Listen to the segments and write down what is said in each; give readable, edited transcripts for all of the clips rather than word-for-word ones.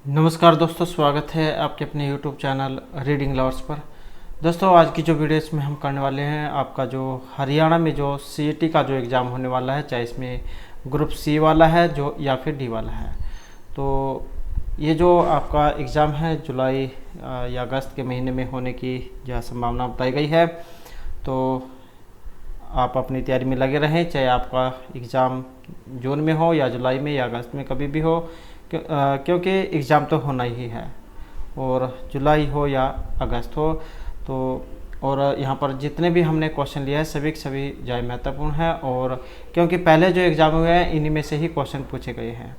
नमस्कार दोस्तों, स्वागत है आपके अपने YouTube चैनल रीडिंग लवर्स पर। दोस्तों, आज की जो वीडियो इसमें हम करने वाले हैं, आपका जो हरियाणा में जो CET का जो एग्ज़ाम होने वाला है, चाहे इसमें ग्रुप C वाला है जो या फिर D वाला है, तो ये जो आपका एग्ज़ाम है जुलाई या अगस्त के महीने में होने की जो संभावना बताई गई है। तो आप अपनी तैयारी में लगे रहें, चाहे आपका एग्ज़ाम जून में हो या जुलाई में या अगस्त में, कभी भी हो, क्योंकि एग्ज़ाम तो होना ही है, और जुलाई हो या अगस्त हो। तो और यहाँ पर जितने भी हमने क्वेश्चन लिया है सभी के सभी जो महत्वपूर्ण है, और क्योंकि पहले जो एग्ज़ाम हुए हैं इन्हीं में से ही क्वेश्चन पूछे गए हैं,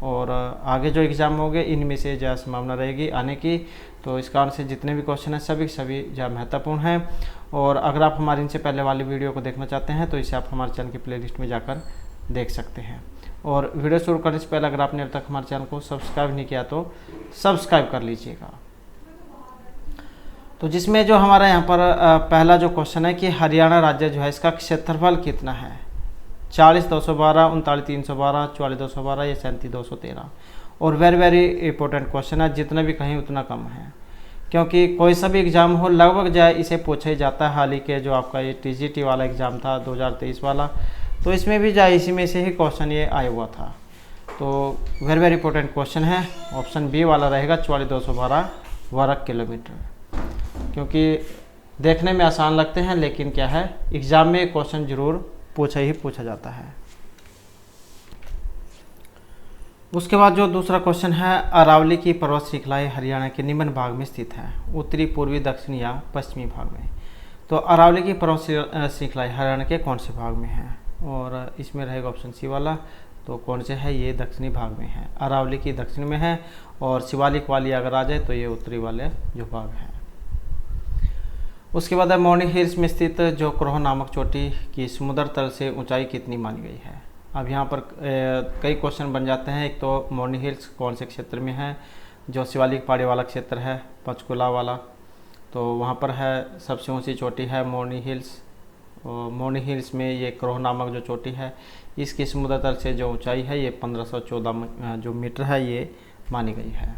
और आगे जो एग्ज़ाम होंगे इनमें से जो संभावना रहेगी आने की। तो इस कारण से जितने भी क्वेश्चन हैं सभी के सभी जो महत्वपूर्ण हैं। और अगर आप हमारे इनसे पहले वाली वीडियो को देखना चाहते हैं तो इसे आप हमारे चैनल की प्लेलिस्ट में जाकर देख सकते हैं। और वीडियो शुरू करने से पहले अगर आपने अब तक हमारे चैनल को सब्सक्राइब नहीं किया तो सब्सक्राइब कर लीजिएगा। तो जिसमें जो हमारा यहाँ पर पहला जो क्वेश्चन है कि हरियाणा राज्य जो है इसका क्षेत्रफल कितना है। 40,212, 39,312, 44,212 या 37,213। और वेरी इंपॉर्टेंट क्वेश्चन है, जितना भी कहीं उतना कम है, क्योंकि कोई सा भी एग्ज़ाम हो लगभग जाए इसे पूछा ही जाता है। हाल ही के जो आपका ये TGT वाला एग्ज़ाम था 2023 वाला, तो इसमें भी जाए इसी में से ही क्वेश्चन ये आया हुआ था। तो वेरी इंपॉर्टेंट क्वेश्चन है, ऑप्शन बी वाला रहेगा 44,212 वर्ग किलोमीटर। क्योंकि देखने में आसान लगते हैं लेकिन क्या है, एग्ज़ाम में क्वेश्चन जरूर पूछा जाता है। उसके बाद जो दूसरा क्वेश्चन है, अरावली की पर्वत श्रृंखलाएं हरियाणा के निम्न भाग में स्थित है, उत्तरी, पूर्वी, दक्षिणी या पश्चिमी भाग में। तो अरावली की पर्वत श्रृंखलाएं हरियाणा के कौन से भाग में है, और इसमें रहेगा ऑप्शन सी वाला। तो कौन से है, ये दक्षिणी भाग में है, अरावली की दक्षिण में है, और शिवालिक वाली अगर आ जाए तो ये उत्तरी वाले जो भाग है। उसके बाद है मौनी हिल्स में स्थित जो क्रोह नामक चोटी की समुद्र तल से ऊंचाई कितनी मानी गई है। अब यहाँ पर कई क्वेश्चन बन जाते हैं। एक तो मौनी हिल्स कौन से क्षेत्र में है, जो शिवालिक पहाड़ी वाला क्षेत्र है, पंचकुला वाला, तो वहाँ पर है सबसे ऊंची चोटी है मौनी हिल्स। और मौनी हिल्स में ये क्रोह नामक जो चोटी है, इसकी समुद्र तल से जो ऊंचाई है ये 1514 जो मीटर है ये मानी गई है।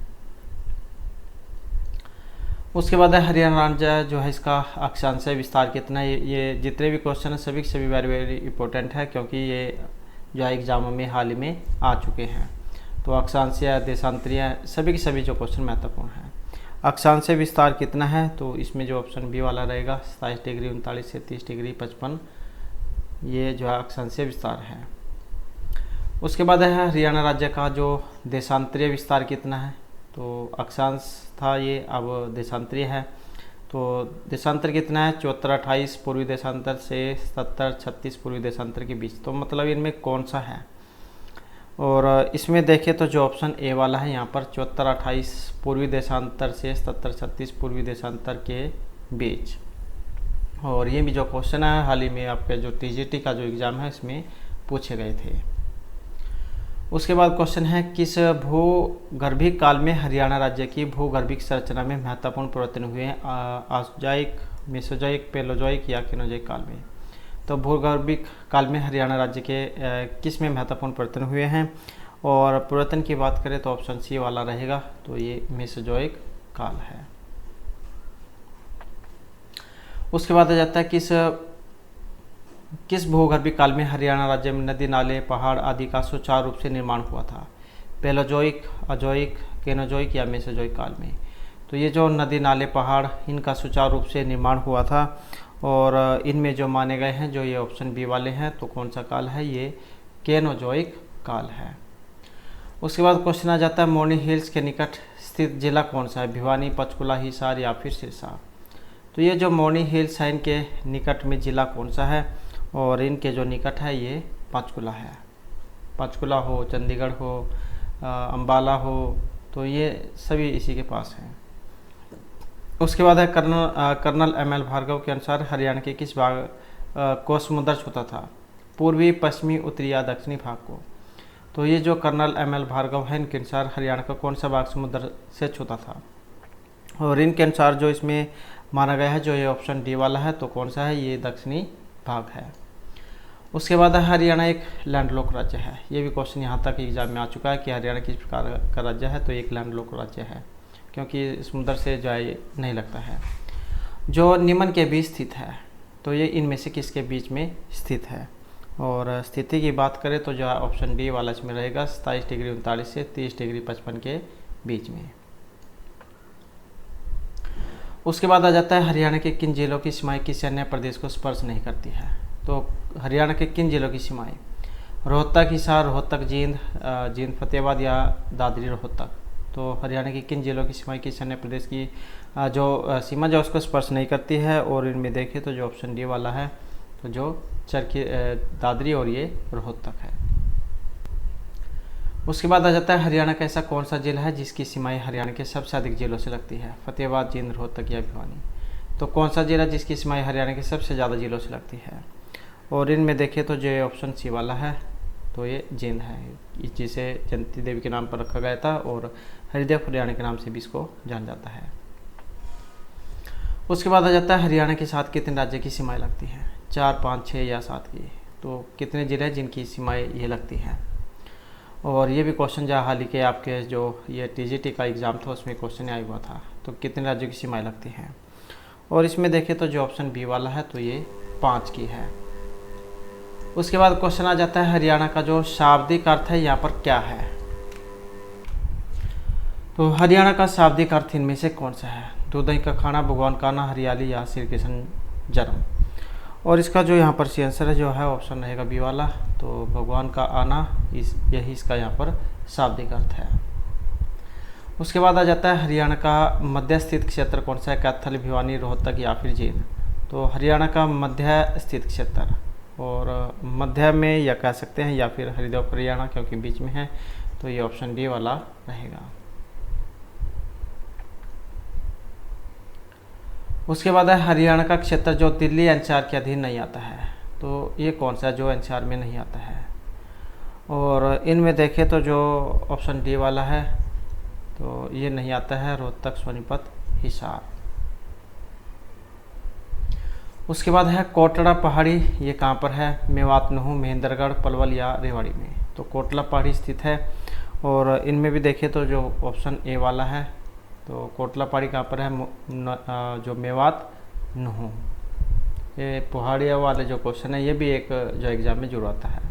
उसके बाद है हरियाणा राज्य जो है इसका अक्षांशीय विस्तार कितना है। ये जितने भी क्वेश्चन हैं सभी के सभी वेरी इंपॉर्टेंट है, क्योंकि ये जो है एग्जामों में हाल ही में आ चुके हैं। तो अक्षांशीय, देशांतरीय, सभी के सभी जो क्वेश्चन महत्वपूर्ण हैं। अक्षांशीय विस्तार कितना है, तो इसमें जो ऑप्शन बी वाला रहेगा 27 डिग्री, 39 से 30 डिग्री, 55, ये जो है अक्षांशीय विस्तार है। उसके बाद है हरियाणा राज्य का जो देशांतरीय विस्तार कितना है। तो अक्षांश था ये, अब देशांतरीय है। तो देशांतर कितना है, 74-28 पूर्वी देशांतर से 70-36 पूर्वी देशांतर के बीच। तो मतलब इनमें कौन सा है, और इसमें देखें तो जो ऑप्शन ए वाला है यहाँ पर 74-28 पूर्वी देशांतर से 70-36 पूर्वी देशांतर के बीच। और ये भी जो क्वेश्चन है हाल ही में आपके जो TGT का जो एग्ज़ाम है इसमें पूछे गए थे। उसके बाद क्वेश्चन है, किस भूगर्भिक काल में हरियाणा राज्य की भूगर्भिक संरचना में महत्वपूर्ण परिवर्तन हुए हैं, आसुजाइक, मेसोजाइक, पेलोजाइक या केनोजाइक काल में। तो भूगर्भिक काल में हरियाणा राज्य के किस में महत्वपूर्ण परिवर्तन हुए हैं, और परिवर्तन की बात करें तो ऑप्शन सी वाला रहेगा, तो ये मेसोजोइक काल है। उसके बाद आ जाता है किस भूगर्भिक काल में हरियाणा राज्य में नदी, नाले, पहाड़ आदि का सुचारू रूप से निर्माण हुआ था, पेलोजोइक, अजोइक, केनोजोइक या मेसोजोइक काल में। तो ये जो नदी, नाले, पहाड़, इनका सुचारू रूप से निर्माण हुआ था, और इनमें जो माने गए हैं जो ये ऑप्शन बी वाले हैं, तो कौन सा काल है, ये केनोजोइक काल है। उसके बाद क्वेश्चन आ जाता है, मौनी हिल्स के निकट स्थित जिला कौन सा है, भिवानी, पंचकुला, हिसार या फिर सिरसा। तो ये जो मौनी हिल्स है इनके निकट में जिला कौन सा है, और इनके जो निकट है ये पंचकुला है। पंचकुला हो, चंडीगढ़ हो, अम्बाला हो, तो ये सभी इसी के पास हैं। उसके बाद है कर्नल ML भार्गव के अनुसार हरियाणा के किस भाग को समुद्र छूता था, पूर्वी, पश्चिमी, उत्तरी या दक्षिणी भाग को। तो ये जो कर्नल ML भार्गव है इनके अनुसार हरियाणा का कौन सा भाग समुद्र से छूता था, और इनके अनुसार जो इसमें माना गया है जो ये ऑप्शन डी वाला है, तो कौन सा है, ये दक्षिणी भाग है। उसके बाद हरियाणा एक लैंडलॉक राज्य है। ये भी क्वेश्चन यहाँ तक एग्जाम में आ चुका है कि हरियाणा किस प्रकार का राज्य है, तो एक लैंडलॉक राज्य है क्योंकि समुद्र से जाए नहीं लगता है। जो निम्न के बीच स्थित है, तो ये इनमें से किसके बीच में स्थित है। और स्थिति की बात करें तो जो है ऑप्शन डी वाला इसमें रहेगा, 27 डिग्री 39 से 30 डिग्री 55 के बीच में। उसके बाद आ जाता है हरियाणा के किन जिलों की सीमाएं किसी अन्य प्रदेश को स्पर्श नहीं करती है। तो हरियाणा के किन जिलों की सीमाएं, रोहतक, हिसार, रोहतक, जींद, फतेहाबाद या दादरी रोहतक। तो हरियाणा की किन जिलों की सीमाएं किसी अन्य प्रदेश की जो सीमा जो उसको स्पर्श नहीं करती है। और इनमें देखें तो जो ऑप्शन डी वाला है, तो जो चरखी, दादरी और ये रोहतक है। उसके बाद आ जाता है हरियाणा का ऐसा कौन सा जिला है जिसकी सीमाएं हरियाणा के सबसे अधिक जिलों से लगती है, फतेहाबाद, जींद, रोहतक या भिवानी। तो कौन सा जिला जिसकी सीमाएं हरियाणा के सबसे ज़्यादा जिलों से लगती है। और इनमें देखें तो जो ऑप्शन सी वाला है, तो ये जींद है, जिसे जयंती देवी के नाम पर रखा गया था और हरिदेव हरियाणा के नाम से भी इसको जाना जाता है। उसके बाद आ जाता है हरियाणा के साथ कितने राज्य की सीमाएं लगती हैं, 4, 5, 6 या 7 की। तो कितने जिले हैं जिनकी सीमाएं ये लगती हैं। और ये भी क्वेश्चन जो हाल ही के आपके जो ये टीजीटी का एग्ज़ाम था उसमें क्वेश्चन आया हुआ था, तो कितने राज्यों की सीमाएं लगती हैं। और इसमें देखें तो जो ऑप्शन बी वाला है, तो ये 5 की है। उसके बाद क्वेश्चन आ जाता है हरियाणा का जो शाब्दिक अर्थ है यहाँ पर क्या है। तो हरियाणा का शाब्दिक अर्थ इनमें से कौन सा है, दूध दही का खाना, भगवान का आना, हरियाली या श्री कृष्ण जन्म। और इसका जो यहाँ पर सी आंसर है जो है ऑप्शन रहेगा बी वाला, तो भगवान का आना, यही इसका यहाँ पर शाब्दिक अर्थ है। उसके बाद आ जाता है हरियाणा का मध्य स्थित क्षेत्र कौन सा है, कैथल, भिवानी, रोहतक या फिर जींद। तो हरियाणा का मध्य स्थित क्षेत्र, और मध्य में या कह सकते हैं या फिर हरिदेव हरियाणा क्योंकि बीच में है, तो ये ऑप्शन डी वाला रहेगा। उसके बाद है हरियाणा का क्षेत्र जो दिल्ली एनसीआर के अधीन नहीं आता है। तो ये कौन सा जो एनसीआर में नहीं आता है। और इनमें देखें तो जो ऑप्शन डी वाला है, तो ये नहीं आता है, रोहतक, सोनीपत, हिसार। उसके बाद है कोटड़ा पहाड़ी, ये कहाँ पर है, मेवात, नूहू, महेंद्रगढ़, पलवल या रेवाड़ी में। तो कोटला पहाड़ी स्थित है। और इनमें भी देखें तो जो ऑप्शन ए वाला है, तो कोटला पहाड़ी कहाँ पर है, जो मेवात, नूहू। ये पहाड़िया वाले जो क्वेश्चन है ये भी एक जो एग्जाम में जुड़ा आता है।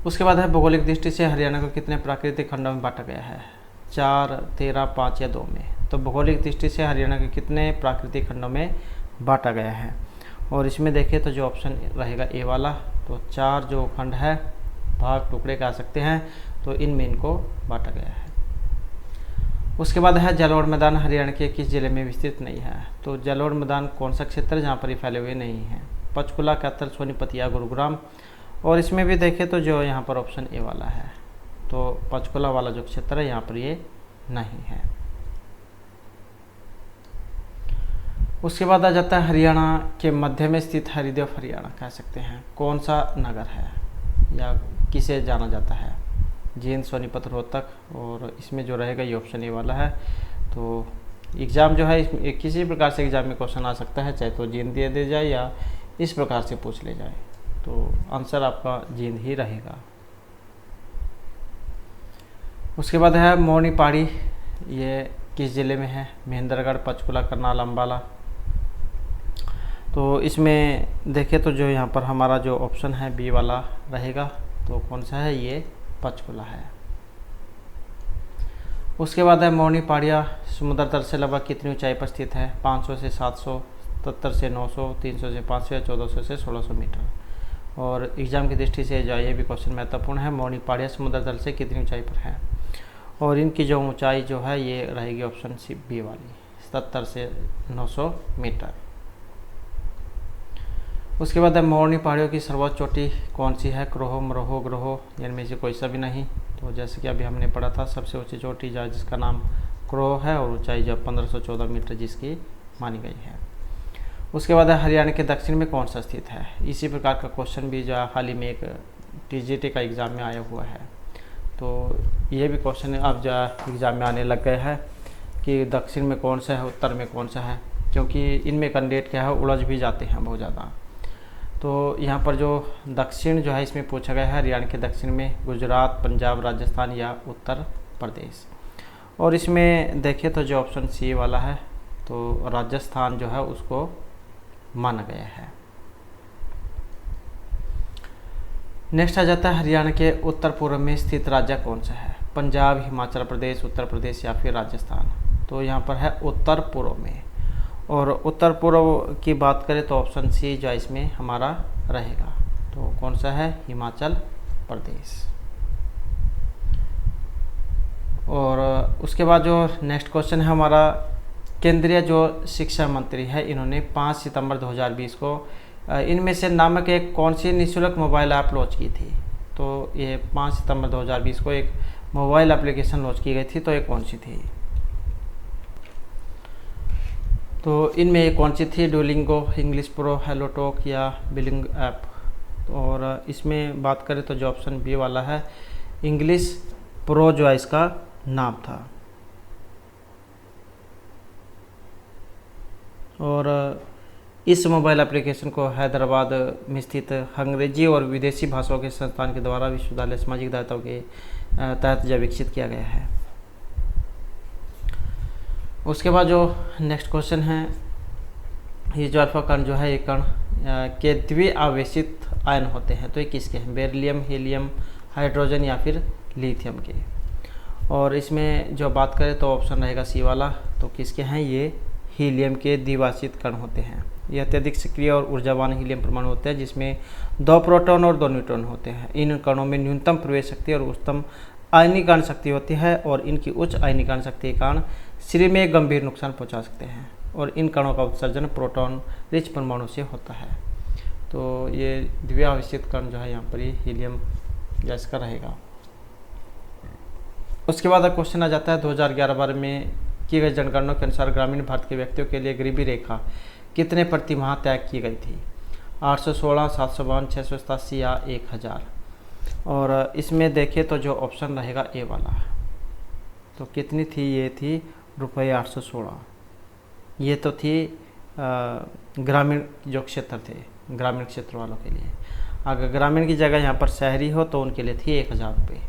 उसके बाद है भौगोलिक दृष्टि से हरियाणा को कितने प्राकृतिक खंडों में बांटा गया है, 4, 13, 5 या 2 में। तो भौगोलिक दृष्टि से हरियाणा के कितने प्राकृतिक खंडों में बांटा गया है। और इसमें देखें तो जो ऑप्शन रहेगा ए वाला, तो 4 जो खंड है, भाग, टुकड़े कह सकते हैं, तो इनमें इनको बांटा गया है। उसके बाद है जलोढ़ मैदान हरियाणा के किस जिले में विस्तृत नहीं है। तो जलोढ़ मैदान कौन सा क्षेत्र है जहाँ पर ये फैले हुए नहीं हैं, पंचकुला, कैथल, सोनीपत या गुरुग्राम। और इसमें भी देखें तो जो यहाँ पर ऑप्शन ए वाला है, तो पंचकुला वाला जो क्षेत्र है यहाँ पर ये नहीं है। उसके बाद आ जाता है हरियाणा के मध्य में स्थित हरिदेव हरियाणा कह सकते हैं, कौन सा नगर है या किसे जाना जाता है, जींद, सोनीपत, रोहतक। और इसमें जो रहेगा ये ऑप्शन ए वाला है। तो एग्ज़ाम जो है इसमें किसी प्रकार से एग्ज़ाम में क्वेश्चन आ सकता है, चाहे तो जींद दे जाए या इस प्रकार से पूछ ले जाए, तो आंसर आपका जींद ही रहेगा। उसके बाद है मोरनी पहाड़ी, ये किस ज़िले में है, महेंद्रगढ़, पंचकुला, करनाल, अम्बाला। तो इसमें देखें तो जो यहाँ पर हमारा जो ऑप्शन है बी वाला रहेगा, तो कौन सा है, ये पंचकुला है। उसके बाद है मोरनी पहाड़ियाँ समुद्र तल से लगभग कितनी ऊंचाई पर स्थित है, 500 से 700, 77 से 900, 300 से 500 या 1400 से 1600 मीटर। और एग्ज़ाम की दृष्टि से जो ये भी क्वेश्चन महत्वपूर्ण है, मोरनी पहाड़ियाँ समुद्र तल से कितनी ऊंचाई पर है। और इनकी जो ऊंचाई जो है ये रहेगी ऑप्शन सी बी वाली, 77 से 900 मीटर। उसके बाद है मोरनी पहाड़ियों की सर्वोच्च चोटी कौन सी है, क्रोहो, मरोहो, ग्रोहो, इनमें से कोई सा भी नहीं। तो जैसे कि अभी हमने पढ़ा था, सबसे ऊंची चोटी जिसका नाम क्रोहो है और ऊंचाई जो 1514 मीटर जिसकी मानी गई है। उसके बाद है हरियाणा के दक्षिण में कौन सा स्थित है। इसी प्रकार का क्वेश्चन भी जो हाल ही में एक टीजीटी का एग्ज़ाम में आया हुआ है। तो ये भी क्वेश्चन अब जो एग्ज़ाम में आने लग गए हैं कि दक्षिण में कौन सा है, उत्तर में कौन सा है, क्योंकि इनमें कैंडिडेट क्या है उलझ भी जाते हैं बहुत ज़्यादा। तो यहाँ पर जो दक्षिण जो है इसमें पूछा गया है हरियाणा के दक्षिण में गुजरात, पंजाब, राजस्थान या उत्तर प्रदेश। और इसमें देखें तो जो ऑप्शन सी वाला है तो राजस्थान जो है उसको माना गया है। नेक्स्ट आ जाता है हरियाणा के उत्तर पूर्व में स्थित राज्य कौन सा है? पंजाब, हिमाचल प्रदेश, उत्तर प्रदेश या फिर राजस्थान। तो यहाँ पर है उत्तर पूर्व में। और उत्तर पूर्व की बात करें तो ऑप्शन सी जो इसमें हमारा रहेगा। तो कौन सा है? हिमाचल प्रदेश। और उसके बाद जो नेक्स्ट क्वेश्चन है हमारा, केंद्रीय जो शिक्षा मंत्री है इन्होंने 5 सितंबर 2020 को इनमें से नामक एक कौन सी निःशुल्क मोबाइल ऐप लॉन्च की थी? तो ये 5 सितंबर 2020 को एक मोबाइल एप्लीकेशन लॉन्च की गई थी, तो ये कौन सी थी? तो इनमें ये कौन सी थी? Duolingo, English pro, hello talk या बिलिंग ऐप। और इसमें बात करें तो जो ऑप्शन बी वाला है इंग्लिश प्रो जो है इसका नाम था। और इस मोबाइल एप्लीकेशन को हैदराबाद में स्थित अंग्रेजी और विदेशी भाषाओं के संस्थान के द्वारा विश्वविद्यालय सामाजिक दायित्व के तहत जो विकसित किया गया है। उसके बाद जो नेक्स्ट क्वेश्चन है, ये जो अल्फा कण जो है ये कण के द्विआवेशित आयन होते हैं, तो ये किसके हैं? बेरिलियम, हीलियम, हाइड्रोजन या फिर लिथियम के। और इसमें जो बात करें तो ऑप्शन रहेगा सी वाला। तो किसके हैं? ये हीलियम के द्विआवेशित कण होते हैं। ये अत्यधिक सक्रिय और ऊर्जावान हीलियम परमाणु होते हैं जिसमें 2 प्रोटॉन और 2 न्यूट्रॉन होते हैं। इन कणों में न्यूनतम प्रवेश शक्ति और उच्चतम आयनीकरण शक्ति होती है और इनकी उच्च आयनीकरण शक्ति के कारण शरीर में गंभीर नुकसान पहुंचा सकते हैं। और इन कणों का उत्सर्जन प्रोटॉन रिच परमाणु से होता है। तो ये द्विआवेशित कण जो है यहाँ पर ये हीलियम गैस का रहेगा। उसके बाद क्वेश्चन आ जाता है 2011-12 में की गई जनगणना के अनुसार ग्रामीण भारत के व्यक्तियों के लिए गरीबी रेखा कितने प्रति माह तय की गई थी? 816, 752, 687 या 1000। और इसमें देखें तो जो ऑप्शन रहेगा ए वाला। तो कितनी थी? ये थी ₹816। ये तो थी ग्रामीण जो क्षेत्र थे, ग्रामीण क्षेत्र वालों के लिए। अगर ग्रामीण की जगह यहाँ पर शहरी हो तो उनके लिए थी 1000 रुपये,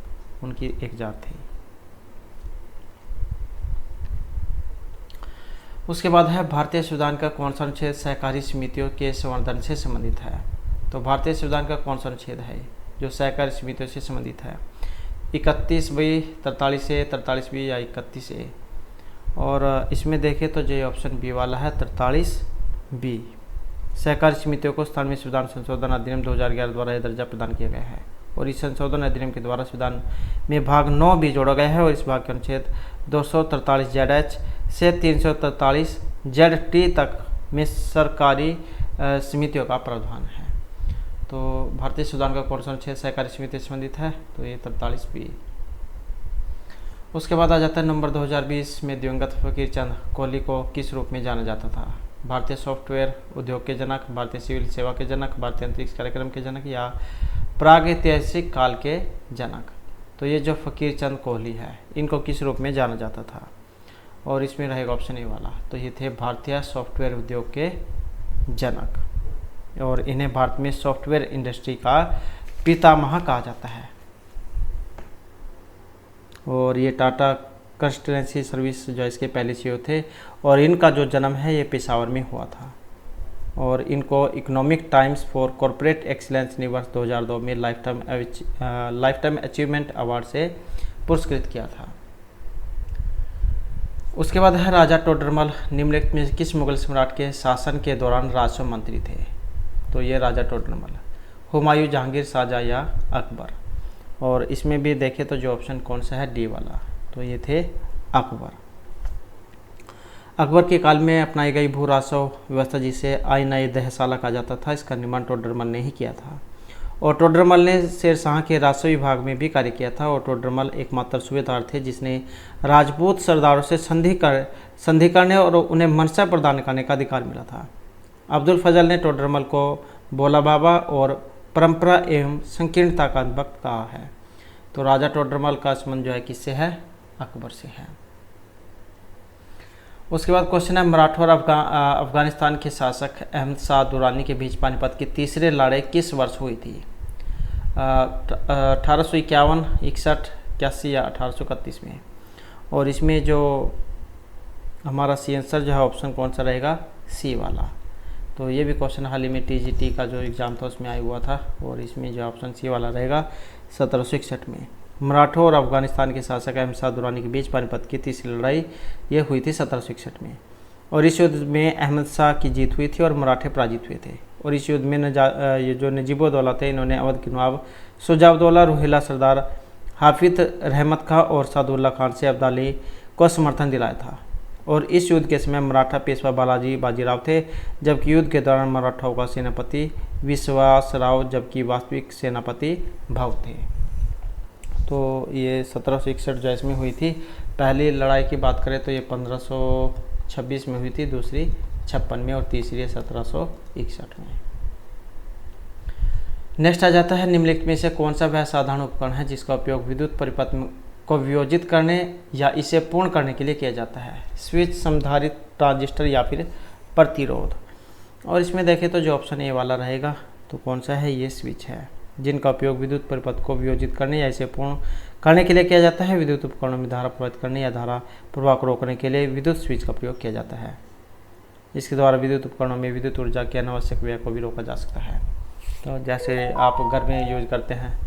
उनकी 1000 थी। उसके बाद है भारतीय संविधान का कौन सा अनुच्छेद सहकारी समितियों के संवर्धन से संबंधित है? तो भारतीय संविधान का कौन सा अनुच्छेद है जो सहकारी समितियों से संबंधित है? 31B, 43A, 43B या 31A। और इसमें देखें तो जो ऑप्शन बी वाला है 43B। सहकारी समितियों को स्थानीय संविधान संशोधन अधिनियम 2011 द्वारा यह दर्जा प्रदान किया गया है। और इस संशोधन अधिनियम के द्वारा संविधान में भाग 9 भी जोड़ा गया है और इस भाग के अनुच्छेद 243ZH से 343ZT तक में सरकारी समितियों का प्रावधान है। तो भारतीय संविधान का कौन सा अनुच्छेद सहकारी समिति से संबंधित है? तो ये 43B। उसके बाद आ जाता है नंबर 2020 में दिवंगत फकीर चंद कोहली को किस रूप में जाना जाता था? भारतीय सॉफ्टवेयर उद्योग के जनक, भारतीय सिविल सेवा के जनक, भारतीय अंतरिक्ष कार्यक्रम के जनक या प्रागैतिहासिक काल के जनक। तो ये जो फकीर चंद कोहली है इनको किस रूप में जाना जाता था? और इसमें रहेगा ऑप्शन ए वाला। तो ये थे भारतीय सॉफ्टवेयर उद्योग के जनक और इन्हें भारत में सॉफ्टवेयर इंडस्ट्री का पितामह कहा जाता है। और ये टाटा कंसल्टेंसी सर्विस जो इसके पहले सीईओ थे और इनका जो जन्म है ये पेशावर में हुआ था। और इनको economic times for corporate excellence ने वर्ष 2002 में लाइफ टाइम अचीवमेंट अवार्ड से पुरस्कृत किया था। उसके बाद है राजा टोडरमल निम्नलिखित में किस मुगल सम्राट के शासन के दौरान राजस्व मंत्री थे? तो ये राजा टोडरमल हुमायूं, जहांगीर, शाहजहां या अकबर। और इसमें भी देखें तो जो ऑप्शन कौन सा है? डी वाला। तो ये थे अकबर। अकबर के काल में अपनाई गई भू राजस्व व्यवस्था जिसे आईन-ए दहसाला कहा जाता था, इसका निर्माण टोडरमल ने ही किया था। और टोडरमल ने शेरशाह के राजस्व विभाग में भी कार्य किया था। और टोडरमल एकमात्र सूबेदार थे जिसने राजपूत सरदारों से संधि करने और उन्हें मनसा प्रदान करने का अधिकार मिला था। अब्दुल फजल ने टोडरमल को बोला बाबा और परंपरा एवं संकीर्णता का वक्त कहा है। तो राजा टोडरमल का संबंध जो है किससे है? अकबर से है। उसके बाद क्वेश्चन है मराठा और अफगानिस्तान के शासक अहमद शाह दुरानी के बीच पानीपत की तीसरी लड़ाई किस वर्ष हुई थी? 1851, 61, 81 या 1831 में। और इसमें जो हमारा सी आंसर जो है ऑप्शन कौन सा रहेगा? सी वाला। तो ये भी क्वेश्चन हाल ही में टीजीटी का जो एग्ज़ाम था उसमें आया हुआ था, और इसमें जो ऑप्शन सी वाला रहेगा 1761 में। मराठों और अफगानिस्तान के शासक अहमद शाह दुरानी के बीच पानीपत की तीसरी लड़ाई ये हुई थी 1761 में, और इस युद्ध में अहमद शाह की जीत हुई थी और मराठे पराजित हुए थे। और इस युद्ध में ये जो नजीबुद्दौला थे, इन्होंने अवध के नवाब शुजाउद्दौला, रोहिला सरदार हाफिज रहमत खां और सादुल्ला खान से अब्दाली को समर्थन दिलाया था। और इस युद्ध के समय मराठा पेशवा बालाजी बाजीराव थे, जबकि युद्ध के दौरान मराठाओं का सेनापति विश्वासराव जबकि वास्तविक सेनापति भव थे। तो ये 1761 जो इसमें हुई थी। पहली लड़ाई की बात करें तो ये 1526 में हुई थी, दूसरी 56 में और तीसरी 1761 में। नेक्स्ट आ जाता है निम्नलिखित में से कौन सा वह साधारण उपकरण है जिसका उपयोग विद्युत परिपथ को वियोजित करने या इसे पूर्ण करने के लिए किया जाता है? स्विच, समधारित, ट्रांजिस्टर या फिर प्रतिरोध। और इसमें देखें तो जो ऑप्शन ए वाला रहेगा, तो कौन सा है? ये स्विच है, जिनका उपयोग विद्युत परिपथ को वियोजित करने या इसे पूर्ण करने के लिए किया जाता है। विद्युत उपकरणों में धारा प्रवाहित करने या धारा प्रवाह को रोकने के लिए विद्युत स्विच का प्रयोग किया जाता है। इसके द्वारा विद्युत उपकरणों में विद्युत ऊर्जा के अनावश्यक व्यय को भी रोका जा सकता है। तो जैसे आप घर में यूज करते हैं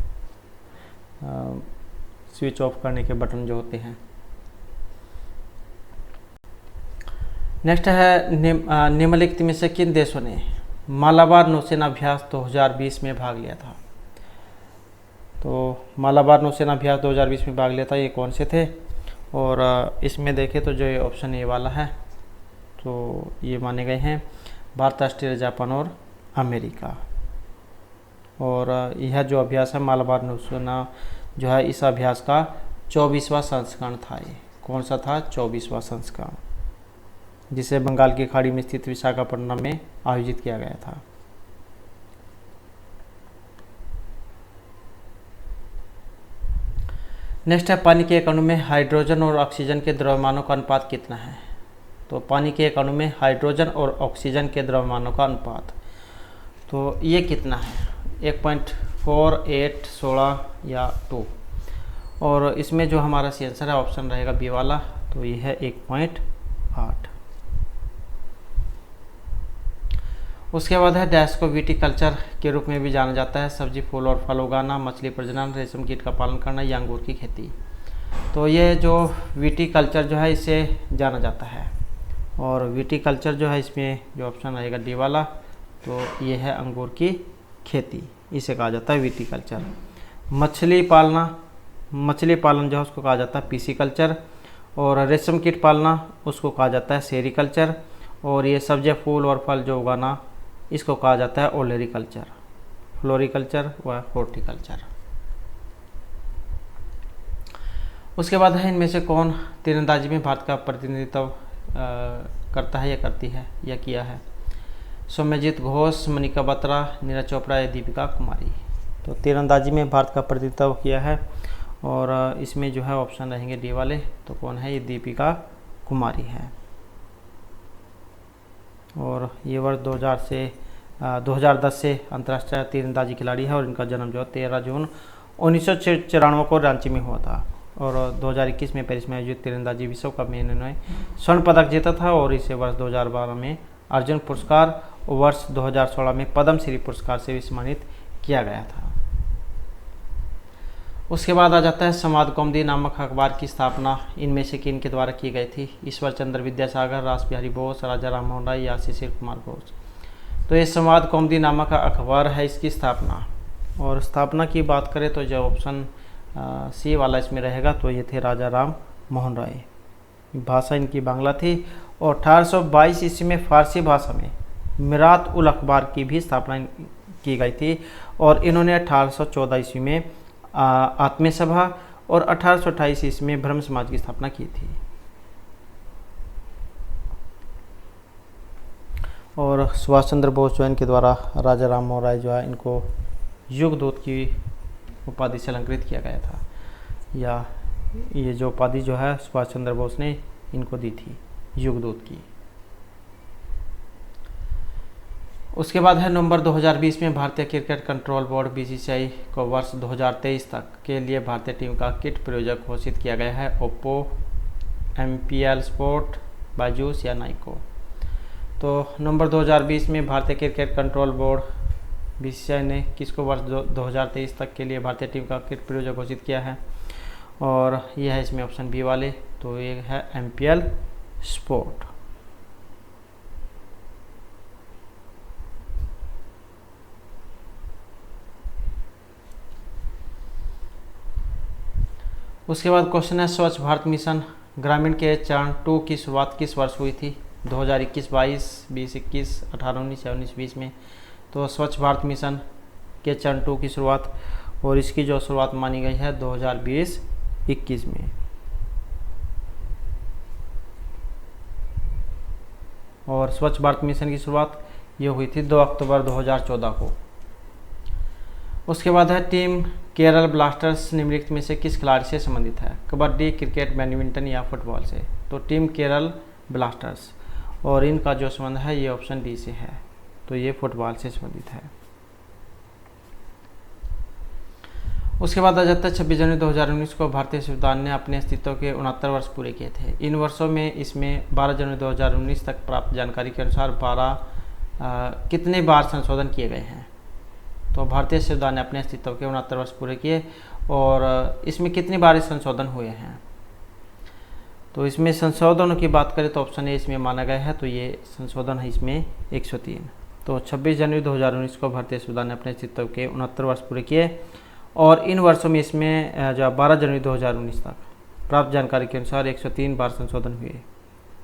स्विच ऑफ करने के बटन जो होते हैं। नेक्स्ट है निम्नलिखित में से किन देशों ने मालाबार नौसेना अभ्यास 2020 में भाग लिया था? तो मालाबार नौसेना अभ्यास 2020 में भाग लिया था, ये कौन से थे? और इसमें देखें तो जो ये ऑप्शन ए वाला है, तो ये माने गए हैं भारत, ऑस्ट्रेलिया, जापान और अमेरिका। और यह जो अभ्यास है मालाबार नौसेना जो है, इस अभ्यास का 24वां संस्करण था। ये कौन सा था? 24वां संस्करण, जिसे बंगाल की खाड़ी में स्थित विशाखापट्टनम में आयोजित किया गया था। नेक्स्ट है पानी के एक अणु में हाइड्रोजन और ऑक्सीजन के द्रव्यमानों का अनुपात कितना है? तो पानी के एक अणु में हाइड्रोजन और ऑक्सीजन के द्रव्यमानों का अनुपात, तो ये कितना है? 1.48, 16 या 2। और इसमें जो हमारा सी आंसर है ऑप्शन रहेगा बी वाला, तो ये है 1.8। उसके बाद है डैश को विटीकल्चर के रूप में भी जाना जाता है। सब्जी, फूल और फल उगाना, मछली प्रजनन, रेशम कीट का पालन करना या अंगूर की खेती। तो ये जो विटीकल्चर जो है इसे जाना जाता है। और विटीकल्चर जो है इसमें जो ऑप्शन रहेगा डी वाला, तो ये है अंगूर की खेती, इसे कहा जाता है विटीकल्चर। मछली पालन जो है उसको कहा जाता है पीसीकल्चर। और रेशम कीट पालना उसको कहा जाता है सेरीकल्चर। और ये सब्जियां, फूल और फल जो उगाना इसको कहा जाता है ओलेरिकल्चर, फ्लोरिकल्चर व हॉर्टिकल्चर। उसके बाद है इनमें से कौन तीरंदाजी में भारत का प्रतिनिधित्व करता है या करती है या किया है? सौम्यजीत घोष, मनिका बत्रा, नीरज चोपड़ा या दीपिका कुमारी। तो तीरंदाजी में भारत का प्रतिनिधित्व किया है, और इसमें जो है ऑप्शन रहेंगे डी वाले, तो कौन है? ये दीपिका कुमारी है। और ये वर्ष 2010 से अंतर्राष्ट्रीय तीरंदाजी खिलाड़ी है, और इनका जन्म जो है 13 जून 1994 को रांची में हुआ था। और 2021 में पेरिस में आयोजित तीरंदाजी विश्व कप में इन्होंने स्वर्ण पदक जीता था, और इसे वर्ष 2012 में अर्जुन पुरस्कार, वर्ष 2016 में पद्मश्री पुरस्कार से भी सम्मानित किया गया था। उसके बाद आ जाता है संवाद कौमुदी नामक अखबार की स्थापना इनमें से किन के द्वारा की गई थी? ईश्वर चंद्र विद्यासागर, रास बिहारी बोस, राजा राम मोहन राय या शिशिर कुमार घोष। तो ये संवाद कौमुदी नामक अखबार है, इसकी स्थापना। और स्थापना की बात करें तो जो ऑप्शन सी वाला इसमें रहेगा, तो ये थे राजा राम मोहन राय। भाषा इनकी बांग्ला थी, और 1822 ईस्वी में फारसी भाषा में मिरात उल अखबार की भी स्थापना की गई थी। और इन्होंने 1814 ईस्वी में आत्मीय सभा और 1828 ईस्वी में ब्रह्म समाज की स्थापना की थी। और सुभाष चंद्र बोस जो इनके द्वारा राजा राम मोहन राय जो है इनको युग दूत की उपाधि से अलंकृत किया गया था, या ये जो उपाधि जो है सुभाष चंद्र बोस ने इनको दी थी। युगदूत की। उसके बाद है नवंबर 2020 में भारतीय क्रिकेट कंट्रोल बोर्ड बीसीसीआई को वर्ष 2023 तक के लिए भारतीय टीम का किट प्रायोजक घोषित किया गया है। ओप्पो, एमपीएल स्पोर्ट, बायजूस या नाइको। तो नवंबर 2020 में भारतीय क्रिकेट कंट्रोल बोर्ड बीसीसीआई ने किसको वर्ष 2023 तक के लिए भारतीय टीम का किट प्रायोजक घोषित किया है, और यह है इसमें ऑप्शन बी वाले, तो ये है एमपीएल स्पोर्ट। उसके बाद क्वेश्चन है स्वच्छ भारत मिशन ग्रामीण के चरण 2 की शुरुआत किस वर्ष हुई थी? 2021-22, 2021, 18-19 या 19-20 में। तो स्वच्छ भारत मिशन के चरण 2 की शुरुआत, और इसकी जो शुरुआत मानी गई है 2020-21 में। और स्वच्छ भारत मिशन की शुरुआत ये हुई थी 2 अक्टूबर 2014 को। उसके बाद है टीम केरल ब्लास्टर्स निम्नलिखित में से किस खिलाड़ी से संबंधित है? कबड्डी, क्रिकेट, बैडमिंटन या फुटबॉल से। तो टीम केरल ब्लास्टर्स, और इनका जो संबंध है ये ऑप्शन डी से है, तो ये फुटबॉल से संबंधित है। उसके बाद आ जाता है 26 जनवरी 2019 को भारतीय संविधान ने अपने अस्तित्व के 69 वर्ष पूरे किए थे। इन वर्षों में इसमें 12 जनवरी 2019 तक प्राप्त जानकारी के अनुसार कितने बार संशोधन किए गए हैं? तो भारतीय संविधान ने अपने अस्तित्व के 69 वर्ष पूरे किए, और इसमें कितनी बार संशोधन हुए हैं? तो इसमें संशोधनों की बात करें तो ऑप्शन ए इसमें माना गया है, तो ये संशोधन है इसमें 103। तो 26 जनवरी 2019 को भारतीय संविधान ने अपने अस्तित्व के 69 वर्ष पूरे किए, और इन वर्षों में इसमें जो 12 जनवरी 2019 तक प्राप्त जानकारी के अनुसार 103 बार संशोधन हुए,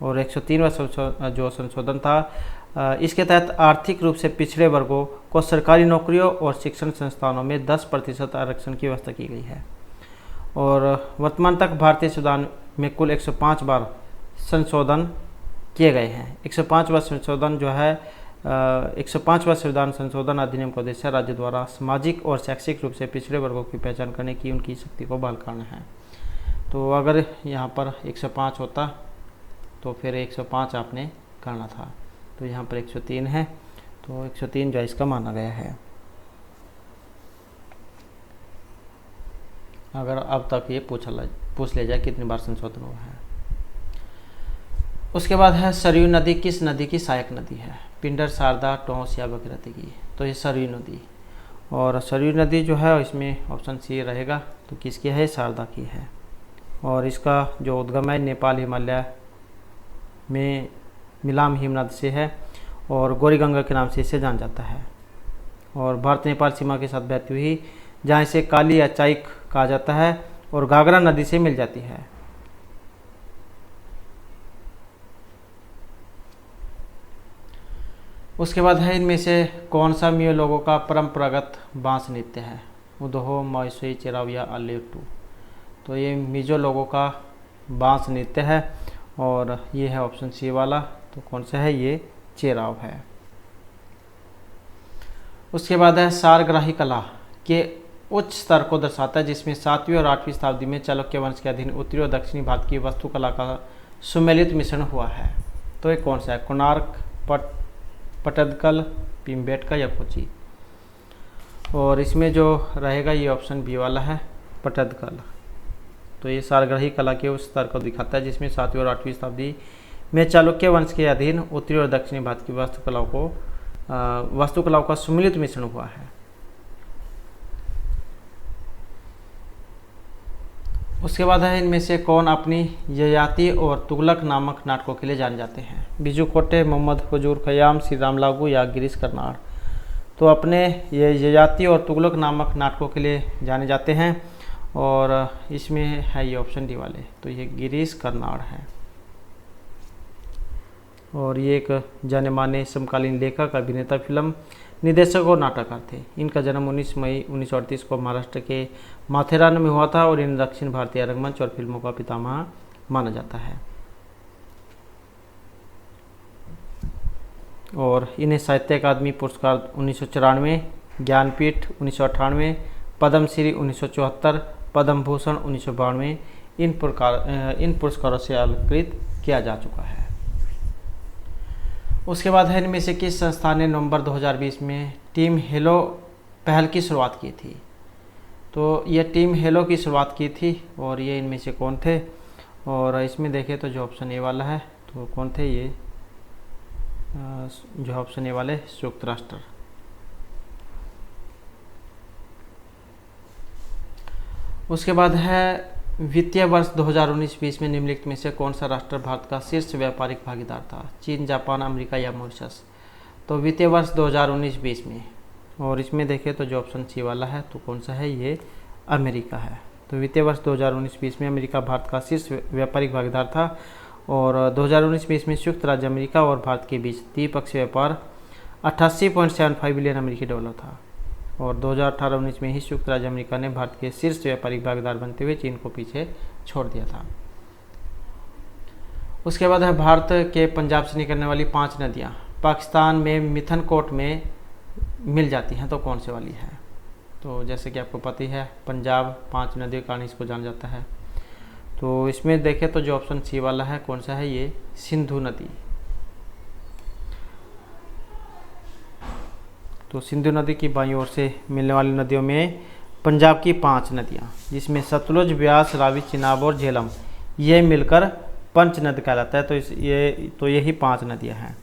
और 103वां जो संशोधन था इसके तहत आर्थिक रूप से पिछड़े वर्गों को सरकारी नौकरियों और शिक्षण संस्थानों में 10% आरक्षण की व्यवस्था की गई है। और वर्तमान तक भारतीय संविधान में कुल 105 बार संशोधन किए गए हैं। 105वां संशोधन जो है 105वां संविधान संशोधन अधिनियम का उद्देश्य राज्य द्वारा सामाजिक और शैक्षिक रूप से पिछड़े वर्गों की पहचान करने की उनकी शक्ति को बहाल करना है। तो अगर यहाँ पर 105 होता तो फिर 105 आपने करना था, तो यहाँ पर 103 है, तो 103 जो है इसका माना गया है। अगर अब तक ये पूछ ले जाए कितनी बार संशोधन हुआ है। उसके बाद है सरयू नदी किस नदी की सहायक नदी है? पिंडर, शारदा, टोंस या भगीरथी की। तो ये सरयू नदी, और सरयू नदी जो है इसमें ऑप्शन सी रहेगा, तो किसकी है? शारदा की है। और इसका जो उद्गम है नेपाल हिमालय में मिलाम हिमनद से है, और गौरी गंगा के नाम से इसे जाना जाता है, और भारत नेपाल सीमा के साथ बहती हुई जहाँ इसे काली या चाइक कहा जाता है, और घाघरा नदी से मिल जाती है। उसके बाद है इनमें से कौन सा मियो लोगों का परंपरागत बांस नृत्य है? उदोहो, माइसोई, चेराव या अलेटू। तो ये मिजो लोगों का बांस नृत्य है, और ये है ऑप्शन सी वाला, तो कौन सा है? ये चेराव है। उसके बाद है सारग्राही कला के उच्च स्तर को दर्शाता है जिसमें 7वीं और 8वीं शताब्दी में चालुक्य वंश के अधीन उत्तरी और दक्षिणी भारत की वास्तुकला का सुमेलित मिश्रण हुआ है। तो ये कौन सा है? कोणार्क, पट्टदकल, भीमबेटका या कोची। और इसमें जो रहेगा ये ऑप्शन बी वाला है, पट्टदकल। तो ये सारग्राही कला के उस स्तर को दिखाता है जिसमें 7वीं और 8वीं शताब्दी में चालुक्य वंश के अधीन उत्तरी और दक्षिणी भारत की वास्तुकलाओं का सुमिलित मिश्रण हुआ है। उसके बाद है इनमें से कौन अपनी ययाति और तुगलक नामक नाटकों के लिए जाने जाते हैं? बिजू खोटे, मोहम्मद हुजूर खयाम, श्री राम लागू या गिरीश कर्नाड। तो अपने ये ययाति और तुगलक नामक नाटकों के लिए जाने जाते हैं, और इसमें है ये ऑप्शन डी वाले, तो ये गिरीश कर्नाड है। और ये एक जाने माने समकालीन लेखक, अभिनेता, फिल्म निर्देशक और नाटककार थे। इनका जन्म 19 मई 1938 को महाराष्ट्र के माथेरान में हुआ था, और इन दक्षिण भारतीय रंगमंच और फिल्मों का पितामह माना जाता है। और इन्हें साहित्य अकादमी पुरस्कार 1994, ज्ञानपीठ 1998, पद्मश्री 1974, पद्म भूषण 1992 इन पुरस्कारों से अलंकृत किया जा चुका है। उसके बाद है इनमें से किस संस्था ने नवंबर 2020 में टीम हेलो पहल की शुरुआत की थी। तो ये टीम हेलो की शुरुआत की थी और ये इनमें से कौन थे, और इसमें देखें तो जो ऑप्शन ए वाला है तो कौन थे ये, जो ऑप्शन ए वाले संयुक्त राष्ट्र। उसके बाद है वित्तीय वर्ष 2019-20 में निम्नलिखित में से कौन सा राष्ट्र भारत का शीर्ष व्यापारिक भागीदार था, चीन, जापान, अमेरिका या मॉरिशस। तो वित्तीय वर्ष 2019-20 में, और इसमें देखें तो जो ऑप्शन सी वाला है तो कौन सा है, ये अमेरिका है। तो वित्तीय वर्ष 2019-20 में अमेरिका भारत का शीर्ष व्यापारिक भागीदार था और 2019-20 में संयुक्त राज्य अमेरिका और भारत के बीच द्विपक्षीय व्यापार 88.75 बिलियन अमेरिकी डॉलर था और 2018-19 में ही संयुक्त राज्य अमेरिका ने भारत के शीर्ष व्यापारिक भागीदार बनते हुए चीन को पीछे छोड़ दिया था। उसके बाद है भारत के पंजाब से निकलने वाली 5 नदियाँ पाकिस्तान में मिथनकोट में मिल जाती हैं, तो कौन से वाली है। तो जैसे कि आपको पता ही है पंजाब 5 नदियों के कारण इसको जाना जाता है। तो इसमें देखें तो जो ऑप्शन सी वाला है कौन सा है, ये सिंधु नदी। तो सिंधु नदी की बाईं ओर से मिलने वाली नदियों में पंजाब की 5 नदियाँ, जिसमें सतलुज, ब्यास, रावी, चिनाब और झेलम, ये मिलकर पंच नदी कहलाता है। तो यही 5 नदियाँ हैं,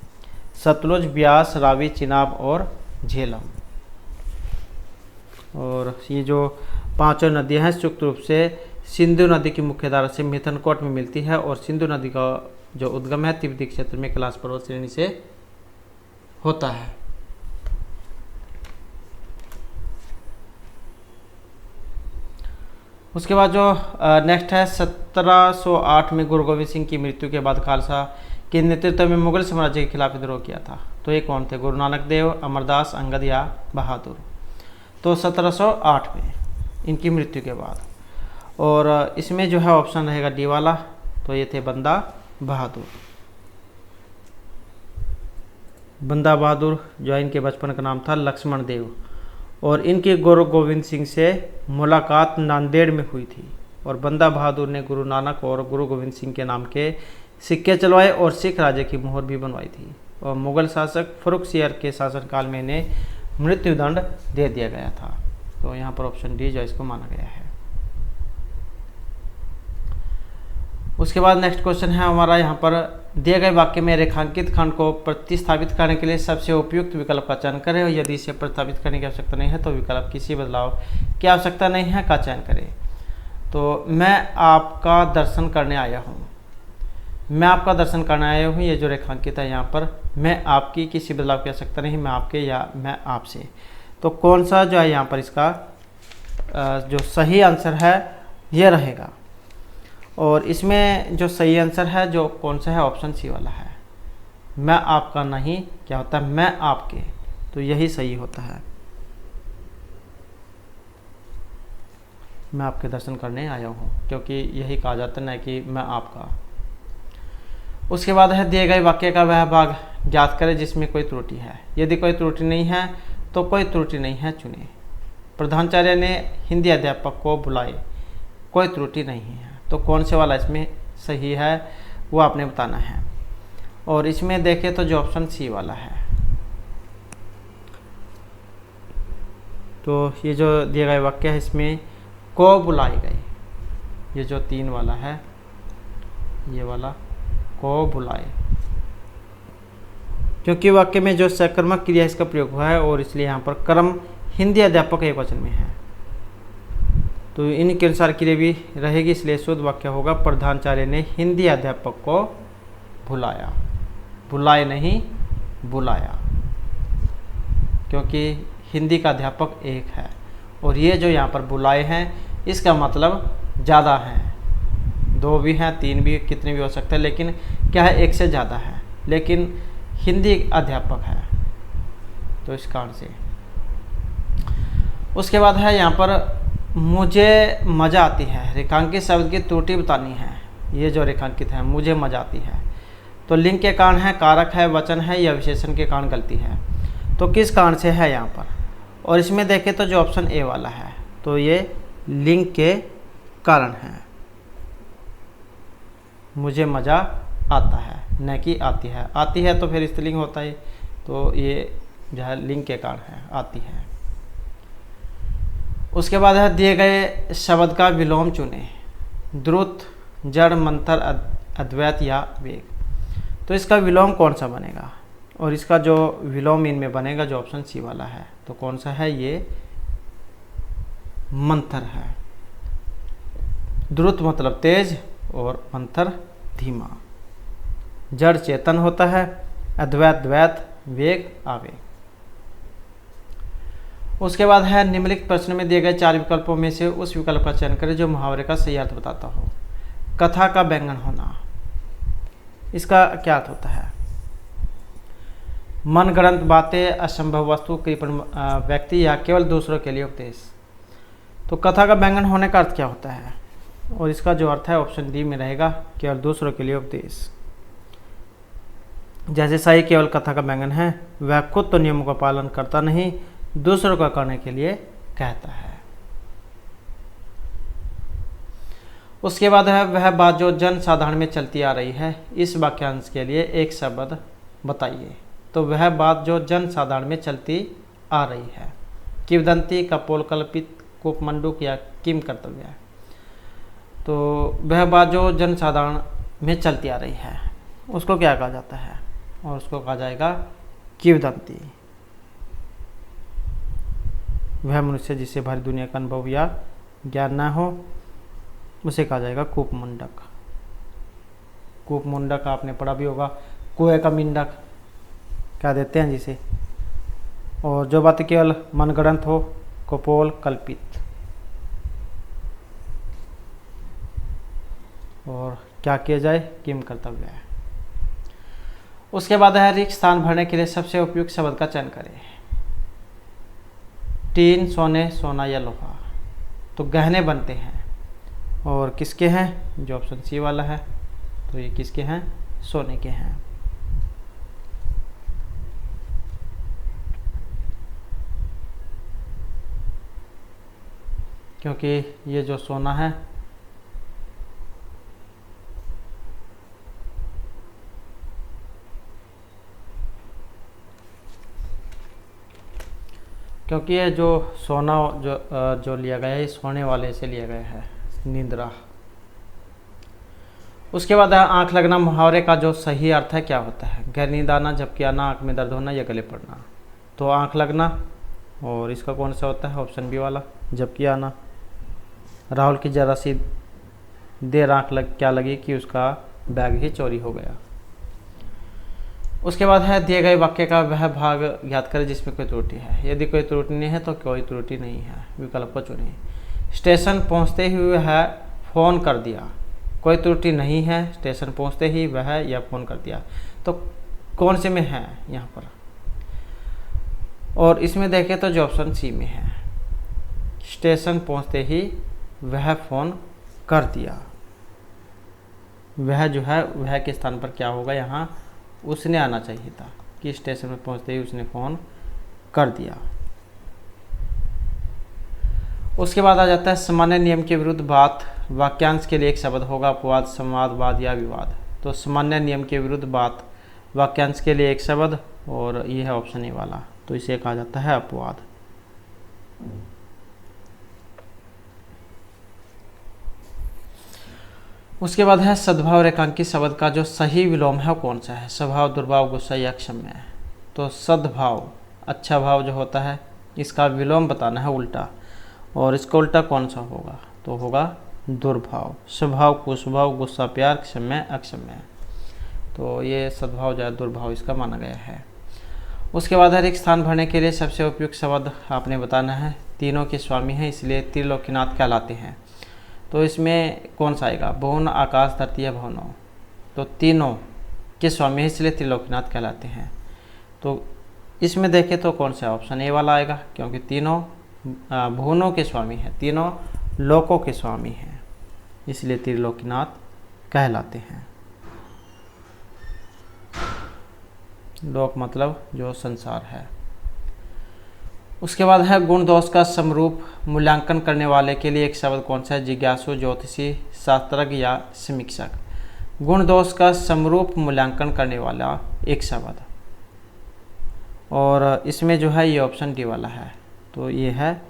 सतलुज, ब्यास, रावी, चिनाब और झेलम। और ये जो 5 नदियाँ हैं संयुक्त रूप से सिंधु नदी की मुख्य धारा से मिथनकोट में मिलती है और सिंधु नदी का जो उद्गम है तिब्बती क्षेत्र में कैलाश पर्वत श्रेणी से होता है। उसके बाद जो नेक्स्ट है 1708 में गुरु गोविंद सिंह की मृत्यु के बाद खालसा के नेतृत्व में मुगल साम्राज्य के खिलाफ विद्रोह किया था। तो ये कौन थे, गुरु नानक देव, अमरदास, अंगद या बहादुर। तो 1708 में इनकी मृत्यु के बाद, और इसमें जो है ऑप्शन रहेगा डी वाला, तो ये थे बंदा बहादुर। बंदा बहादुर जो है इनके बचपन का नाम था लक्ष्मण देव और इनकी गुरु गोविंद सिंह से मुलाकात नांदेड़ में हुई थी और बंदा बहादुर ने गुरु नानक और गुरु गोविंद सिंह के नाम के सिक्के चलवाए और सिख राज्य की मोहर भी बनवाई थी और मुगल शासक फर्रुखसियर के शासनकाल में इन्हें मृत्युदंड दे दिया गया था। तो यहाँ पर ऑप्शन डी जो इसको माना गया है। उसके बाद नेक्स्ट क्वेश्चन है हमारा, यहाँ पर दिए गए वाक्य में रेखांकित खंड को प्रतिस्थापित करने के लिए सबसे उपयुक्त विकल्प का चयन करें और यदि इसे प्रतिस्थापित करने की आवश्यकता नहीं है तो विकल्प किसी बदलाव की आवश्यकता नहीं है का चयन करें। तो मैं आपका दर्शन करने आया हूँ, मैं आपका दर्शन करने आया हूँ, ये जो रेखांकित है यहाँ पर मैं आपकी किसी बदलाव की आवश्यकता नहीं, मैं आपके या मैं आपसे। तो कौन सा जो है यहाँ पर इसका जो सही आंसर है ये रहेगा और इसमें जो सही आंसर है जो कौन सा है, ऑप्शन सी वाला है। मैं आपका नहीं क्या होता है, मैं आपके, तो यही सही होता है। मैं आपके दर्शन करने आया हूँ, क्योंकि यही कहा जाता है ना कि मैं आपका। उसके बाद है दिए गए वाक्य का वह भाग ज्ञात करें जिसमें कोई त्रुटि है। यदि कोई त्रुटि नहीं है तो कोई त्रुटि नहीं है चुने। प्रधानाचार्य ने हिंदी अध्यापक को बुलाए, कोई त्रुटि नहीं है। तो कौन से वाला इसमें सही है वो आपने बताना है और इसमें देखें तो जो ऑप्शन सी वाला है। तो ये जो दिए गए वाक्य है इसमें को बुलाए गए, ये जो 3 वाला है ये वाला को बुलाए, क्योंकि वाक्य में जो सकर्मक क्रिया इसका प्रयोग हुआ है और इसलिए यहाँ पर कर्म हिंदी अध्यापक एक वचन में है। तो इनके अनुसार क्रिया भी रहेगी, इसलिए शुद्ध वाक्य होगा प्रधानाचार्य ने हिंदी अध्यापक को बुलाया, बुलाए नहीं बुलाया, क्योंकि हिंदी का अध्यापक एक है और ये जो यहाँ पर बुलाए हैं इसका मतलब ज़्यादा हैं, 2 भी हैं 3 भी, कितने भी हो सकते हैं, लेकिन क्या है एक से ज़्यादा है, लेकिन हिंदी अध्यापक है तो इस कारण से। उसके बाद है यहाँ पर मुझे मज़ा आती है, रेखांकित शब्द की त्रुटि बतानी है। ये जो रेखांकित है मुझे मज़ा आती है, तो लिंग के कारण है, कारक है, वचन है या विशेषण के कारण गलती है। तो किस कारण से है यहाँ पर, और इसमें देखें तो जो ऑप्शन ए वाला है तो ये लिंग के कारण है, मुझे मज़ा आता है, न कि आती है। आती है तो फिर स्त्रीलिंग होता है, तो ये जो है लिंग के कारण है, आती है। उसके बाद है दिए गए शब्द का विलोम चुने, द्रुत, जड़, मंथर, अद्वैत या वेग। तो इसका विलोम कौन सा बनेगा, और इसका जो विलोम इनमें बनेगा जो ऑप्शन सी वाला है, तो कौन सा है, ये मंथर है। द्रुत मतलब तेज और मंथर धीमा। जड़ चेतन होता है, अद्वैत द्वैत, वेग आवेग। उसके बाद है निम्नलिखित प्रश्न में दिए गए 4 विकल्पों में से उस विकल्प का चयन करें जो मुहावरे का सही अर्थ बताता हो। कथा का व्यंजन होना, इसका क्या अर्थ होता है, मनगढ़ंत बातें, असंभव वस्तु, कृपण व्यक्ति या केवल दूसरों के लिए उपदेश। तो कथा का व्यंजन होने का अर्थ क्या होता है, और इसका जो अर्थ है ऑप्शन डी में रहेगा, केवल दूसरों के लिए उपदेश। जैसे सही केवल कथा का व्यंजन है, वह खुद तो नियमों का पालन करता नहीं, दूसरों का करने के लिए कहता है। उसके बाद है वह बात जो जन साधारण में चलती आ रही है, इस वाक्यांश के लिए एक शब्द बताइए। तो वह बात जो जन साधारण में चलती आ रही है, किंवदंती, कपोल, कल्पित, कूपमंडूक या किम कर्तव्य है। तो वह बात जो जन साधारण में चलती आ रही है उसको क्या कहा जाता है, और उसको कहा जाएगा किंवदंती। वह मनुष्य जिसे भरी दुनिया का अनुभव या ज्ञान न हो उसे कहा जाएगा कूपमंडक। कूपमंडक आपने पढ़ा भी होगा, कुएं का मिंडक क्या देते हैं जिसे। और जो बात केवल मनगढ़ंत हो, कपोल, कल्पित। और क्या किया जाए, किम कर्तव्य है। उसके बाद है रिक्त स्थान भरने के लिए सबसे उपयुक्त शब्द का चयन करें। टीन, सोने, सोना या लोहा। तो गहने बनते हैं, और किसके हैं, जो ऑप्शन सी वाला है, तो ये किसके हैं, सोने के हैं। क्योंकि ये जो सोना है क्योंकि ये जो सोना जो लिया गया है, सोने वाले से लिया गया है, निंद्रा। उसके बाद आंख लगना मुहावरे का जो सही अर्थ है क्या होता है, गहरी नींद आना, झपकी आना, आंख में दर्द होना या गले पड़ना। तो आंख लगना, और इसका कौन सा होता है, ऑप्शन बी वाला, झपकी आना। राहुल की जरा सी देर आंख क्या लगी कि उसका बैग ही चोरी हो गया। उसके बाद है दिए गए वाक्य का वह भाग याद करें जिसमें कोई त्रुटि है। यदि कोई त्रुटि नहीं है तो कोई त्रुटि नहीं है, विकल्प को चुनिए। स्टेशन पहुंचते ही वह फ़ोन कर दिया, कोई त्रुटि नहीं है, स्टेशन पहुंचते ही वह या फ़ोन कर दिया। तो कौन से में है यहाँ पर, और इसमें देखें तो जो ऑप्शन सी में है, स्टेशन पहुंचते ही वह फ़ोन कर दिया। वह जो है वह के स्थान पर क्या होगा, यहाँ उसने आना चाहिए था कि स्टेशन में पहुंचते ही उसने फ़ोन कर दिया। उसके बाद आ जाता है सामान्य नियम के विरुद्ध बात। वाक्यांश के लिए एक शब्द होगा, अपवाद, संवादवाद या विवाद। तो सामान्य नियम के विरुद्ध बात, वाक्यांश के लिए एक शब्द, और ये है ऑप्शन ए वाला, तो इसे कहा जाता है अपवाद। उसके बाद है सद्भाव रेखांकित शब्द का जो सही विलोम है वो कौन सा है, स्वभाव, दुर्भाव, गुस्सा या क्षम्य है। तो सद्भाव अच्छा भाव जो होता है, इसका विलोम बताना है उल्टा, और इसका उल्टा कौन सा होगा, तो होगा दुर्भाव। स्वभाव कुस्वभाव, गुस्सा प्यार, क्षम्य अक्षम्य। तो ये सद्भाव जो है दुर्भाव इसका माना गया है। उसके बाद हर एक स्थान भरने के लिए सबसे उपयुक्त शब्द आपने बताना है। तीनों के स्वामी हैं इसलिए त्रिलोकीनाथ कहलाते हैं। तो इसमें कौन सा आएगा, भुवन, आकाश, धरती या भवनों। तो तीनों के स्वामी हैं इसलिए त्रिलोकीनाथ कहलाते हैं। तो इसमें देखें तो कौन सा ऑप्शन ए वाला आएगा, क्योंकि तीनों भुवनों के स्वामी हैं, तीनों लोकों के स्वामी हैं, इसलिए त्रिलोकीनाथ कहलाते हैं। लोक मतलब जो संसार है। उसके बाद है गुण दोष का समरूप मूल्यांकन करने वाले के लिए एक शब्द कौन सा है, जिज्ञासु, ज्योतिषी, शास्त्रज्ञ या समीक्षक। गुण दोष का समरूप मूल्यांकन करने वाला एक शब्द। और इसमें जो है ये ऑप्शन डी वाला है, तो ये है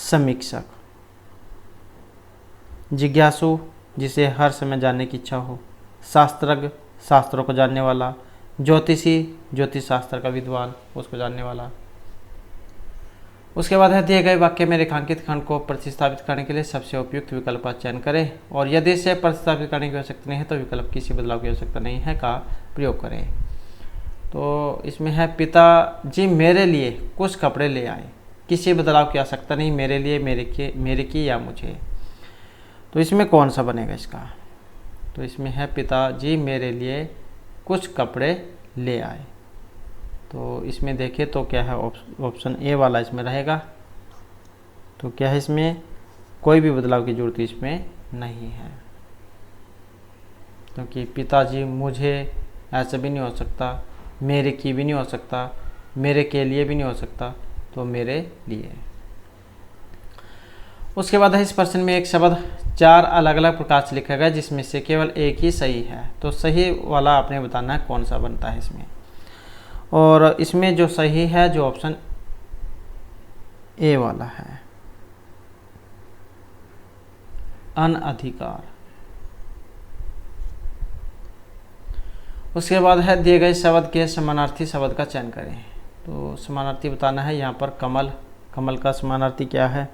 समीक्षक। जिज्ञासु, जिसे हर समय जानने की इच्छा हो। शास्त्रज्ञ, शास्त्रों को जानने वाला। ज्योतिषी, ज्योतिष शास्त्र का विद्वान, उसको जानने वाला। उसके बाद है दिए गए वाक्य में रेखांकित खंड को प्रतिस्थापित करने के लिए सबसे उपयुक्त विकल्प का चयन करें, और यदि इसे प्रतिस्थापित करने की आवश्यकता नहीं है तो विकल्प किसी बदलाव की आवश्यकता नहीं है का प्रयोग करें। तो इसमें है पिताजी मेरे लिए कुछ कपड़े ले आए, किसी बदलाव की आवश्यकता नहीं, मेरे लिए, मेरे की या मुझे। तो इसमें कौन सा बनेगा इसका? तो इसमें है पिताजी मेरे लिए कुछ कपड़े ले आए। तो इसमें देखें तो क्या है, ऑप्शन ए वाला इसमें रहेगा। तो क्या है, इसमें कोई भी बदलाव की जरूरत इसमें नहीं है, क्योंकि पिताजी मुझे ऐसा भी नहीं हो सकता, मेरे की भी नहीं हो सकता, मेरे के लिए भी नहीं हो सकता, तो मेरे लिए। उसके बाद है इस प्रश्न में एक शब्द 4 अलग अलग प्रकार से लिखा गया जिसमें से केवल एक ही सही है। तो सही वाला आपने बताना है कौन सा बनता है इसमें। और इसमें जो सही है, जो ऑप्शन ए वाला है, अनधिकार। उसके बाद है दिए गए शब्द के समानार्थी शब्द का चयन करें। तो समानार्थी बताना है यहाँ पर कमल, कमल का समानार्थी क्या है?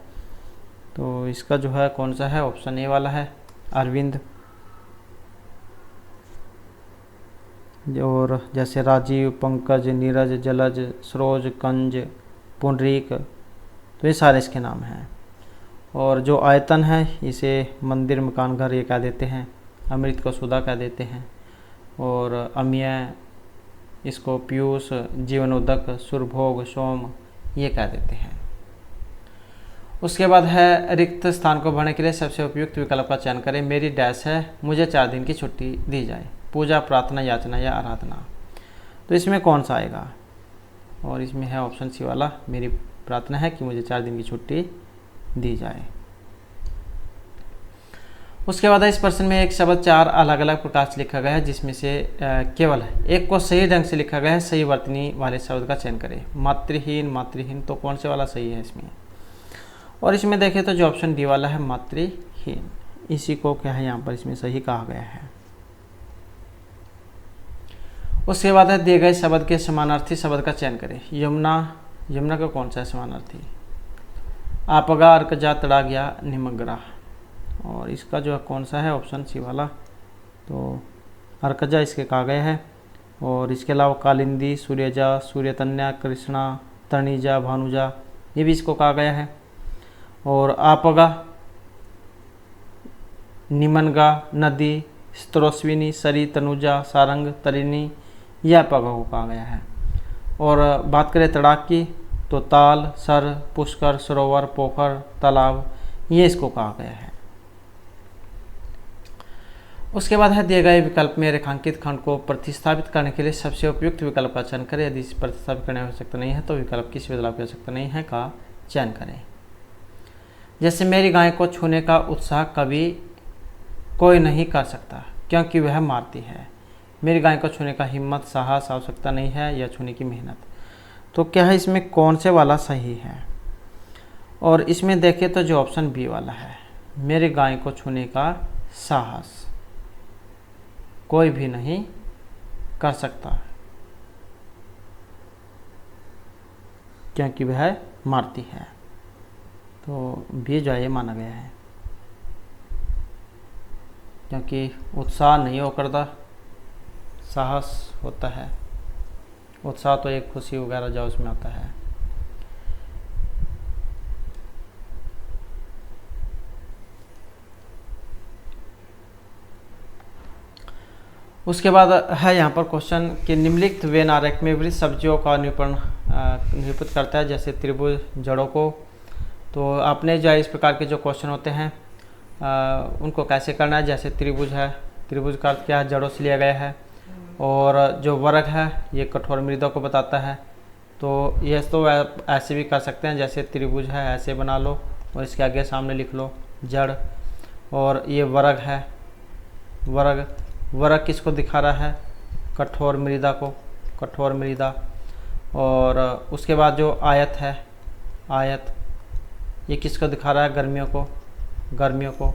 तो इसका जो है कौन सा है, ऑप्शन ए वाला है, अरविंद। और जैसे राजीव, पंकज, नीरज, जलज, सरोज, कंज, पुंडरीक, तो ये सारे इसके नाम हैं। और जो आयतन है इसे मंदिर, मकान, घर ये कह देते हैं। अमृत को सुधा कह देते हैं। और अम्य इसको पीयूष, जीवनोदक, सुरभोग, सोम ये कह देते हैं। उसके बाद है रिक्त स्थान को भरने के लिए सबसे उपयुक्त विकल्प का चयन करें। मेरी डैश है, मुझे 4 दिन की छुट्टी दी जाए। पूजा, प्रार्थना, याचना या आराधना। तो इसमें कौन सा आएगा? और इसमें है ऑप्शन सी वाला, मेरी प्रार्थना है कि मुझे 4 दिन की छुट्टी दी जाए। उसके बाद इस प्रश्न में एक शब्द 4 अलग अलग प्रकार से लिखा गया है जिसमें से केवल एक को सही ढंग से लिखा गया है। सही वर्तनी वाले शब्द का चयन करें। मातृहीन, मातृहीन, तो कौन से वाला सही है इसमें? और इसमें देखें तो जो ऑप्शन डी वाला है, मातृहीन, इसी को क्या है यहाँ पर इसमें सही कहा गया है। उसके बाद है दिए गए शब्द के समानार्थी शब्द का चयन करें। यमुना, यमुना का कौन सा है समानार्थी? आपगा, अर्कजा, तड़ागया, निमग्रा। और इसका जो है कौन सा है, ऑप्शन सी वाला, तो अर्कजा इसके कहा गया है। और इसके अलावा कालिंदी, सूर्यजा, सूर्यतन्या, कृष्णा, तणिजा, भानुजा ये भी इसको कहा गया है। और आपगा, निमनगा, नदी, स्त्रोस्विनी, सरी, तनुजा, सारंग, तरिणी यह पगा को कहा गया है। और बात करें तड़ाक की तो ताल, सर, पुष्कर, सरोवर, पोखर, तालाब ये इसको कहा गया है। उसके बाद है दिए गए विकल्प में रेखांकित खंड को प्रतिस्थापित करने के लिए सबसे उपयुक्त विकल्प का चयन करें। यदि इसे प्रतिस्थापित करने की आवश्यकता नहीं है तो विकल्प किसी बदलाव की आवश्यकता नहीं है का चयन करें। जैसे मेरी गाय को छूने का उत्साह कभी कोई नहीं कर सकता क्योंकि वह मारती है। मेरी गाय को छूने का हिम्मत, साहस, आवश्यकता नहीं है या छूने की मेहनत। तो क्या है इसमें कौन से वाला सही है? और इसमें देखें तो जो ऑप्शन बी वाला है, मेरी गाय को छूने का साहस कोई भी नहीं कर सकता क्योंकि वह मारती है। तो बी जो है माना गया है क्योंकि उत्साह नहीं हो करता, साहस होता है। उत्साह तो एक खुशी वगैरह जो उसमें आता है। उसके बाद है यहाँ पर क्वेश्चन कि निम्नलिखित वेन आरेख में विविध सब्जियों का निरूपित करता है, जैसे त्रिभुज, जड़ों को। तो आपने जो इस प्रकार के जो क्वेश्चन होते हैं उनको कैसे करना है। जैसे त्रिभुज है, त्रिभुज का अर्थ क्या है, जड़ों से लिया गया है। और जो वर्ग है ये कठोर मृदों को बताता है। तो ये तो ऐसे भी कर सकते हैं, जैसे त्रिभुज है ऐसे बना लो और इसके आगे सामने लिख लो जड़। और ये वर्ग है, वर्ग वर्ग किसको दिखा रहा है, कठोर मृदा को, कठोर मृदा। और उसके बाद जो आयत है, आयत ये किसको दिखा रहा है, गर्मियों को, गर्मियों को।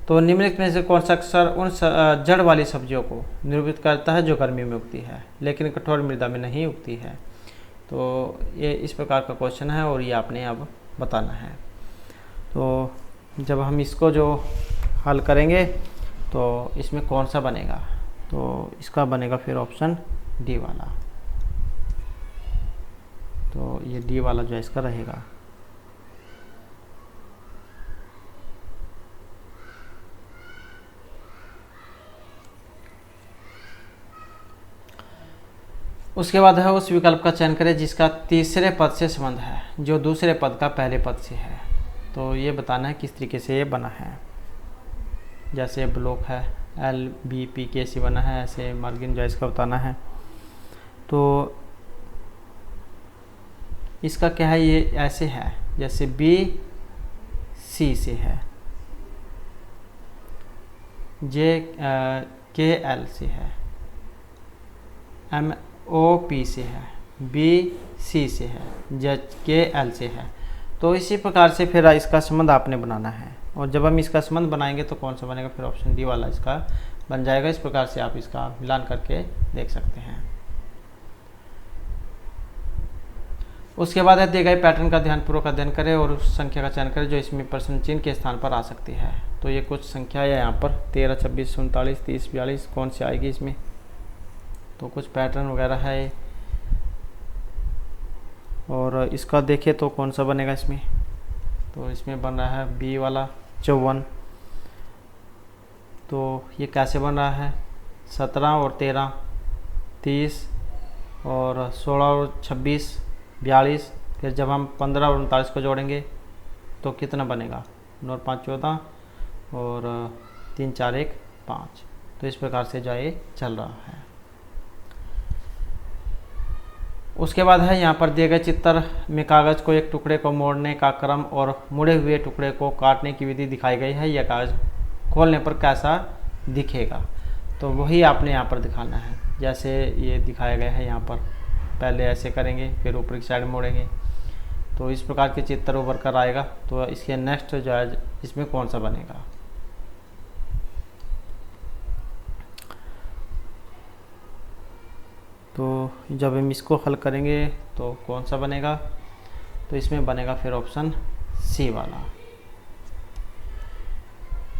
तो निम्नलिखित में से कौन सा अक्षर उन जड़ वाली सब्जियों को निरूपित करता है जो गर्मी में उगती है लेकिन कठोर मृदा में नहीं उगती है। तो ये इस प्रकार का क्वेश्चन है और ये आपने अब बताना है। तो जब हम इसको जो हल करेंगे तो इसमें कौन सा बनेगा, तो इसका बनेगा फिर ऑप्शन डी वाला। तो ये डी वाला जो है इसका रहेगा। उसके बाद है उस विकल्प का चयन करें जिसका तीसरे पद से संबंध है जो दूसरे पद का पहले पद से है। तो ये बताना है किस तरीके से ये बना है। जैसे ब्लॉक है LBP से बना है, ऐसे मार्जिन जो इसका बताना है। तो इसका क्या है, ये ऐसे है जैसे BC से है, JKL से है, MOP से है, BC से है, JKL से है। तो इसी प्रकार से फिर इसका संबंध आपने बनाना है और जब हम इसका संबंध बनाएंगे तो कौन सा बनेगा, फिर ऑप्शन डी वाला इसका बन जाएगा। इस प्रकार से आप इसका मिलान करके देख सकते हैं। उसके बाद है दिए गए पैटर्न का ध्यानपूर्वक अध्ययन करें और उस संख्या का चयन करें जो इसमें प्रश्न चिन्ह के स्थान पर आ सकती है। तो ये कुछ संख्या है यहाँ पर 13, 26, 39, 30, 42 कौन सी आएगी इसमें। तो कुछ पैटर्न वगैरह है और इसका देखें तो कौन सा बनेगा इसमें। तो इसमें बन रहा है बी वाला 54। तो ये कैसे बन रहा है, 17 और 13 30 और 16 और 26 42। फिर जब हम 15 और 39 को जोड़ेंगे तो कितना बनेगा, 9 और 5 14 और 3 4 1 5। तो इस प्रकार से जो ये चल रहा है। उसके बाद है यहाँ पर दिए गए चित्र में कागज़ को एक टुकड़े को मोड़ने का क्रम और मुड़े हुए टुकड़े को काटने की विधि दिखाई गई है। यह कागज़ खोलने पर कैसा दिखेगा। तो वही आपने यहाँ पर दिखाना है। जैसे ये दिखाया गया है यहाँ पर, पहले ऐसे करेंगे फिर ऊपर की साइड मोड़ेंगे तो इस प्रकार के चित्र उभर कर आएगा। तो इसके नेक्स्ट जो है इसमें कौन सा बनेगा। तो जब हम इसको हल करेंगे तो कौन सा बनेगा, तो इसमें बनेगा फिर ऑप्शन सी वाला,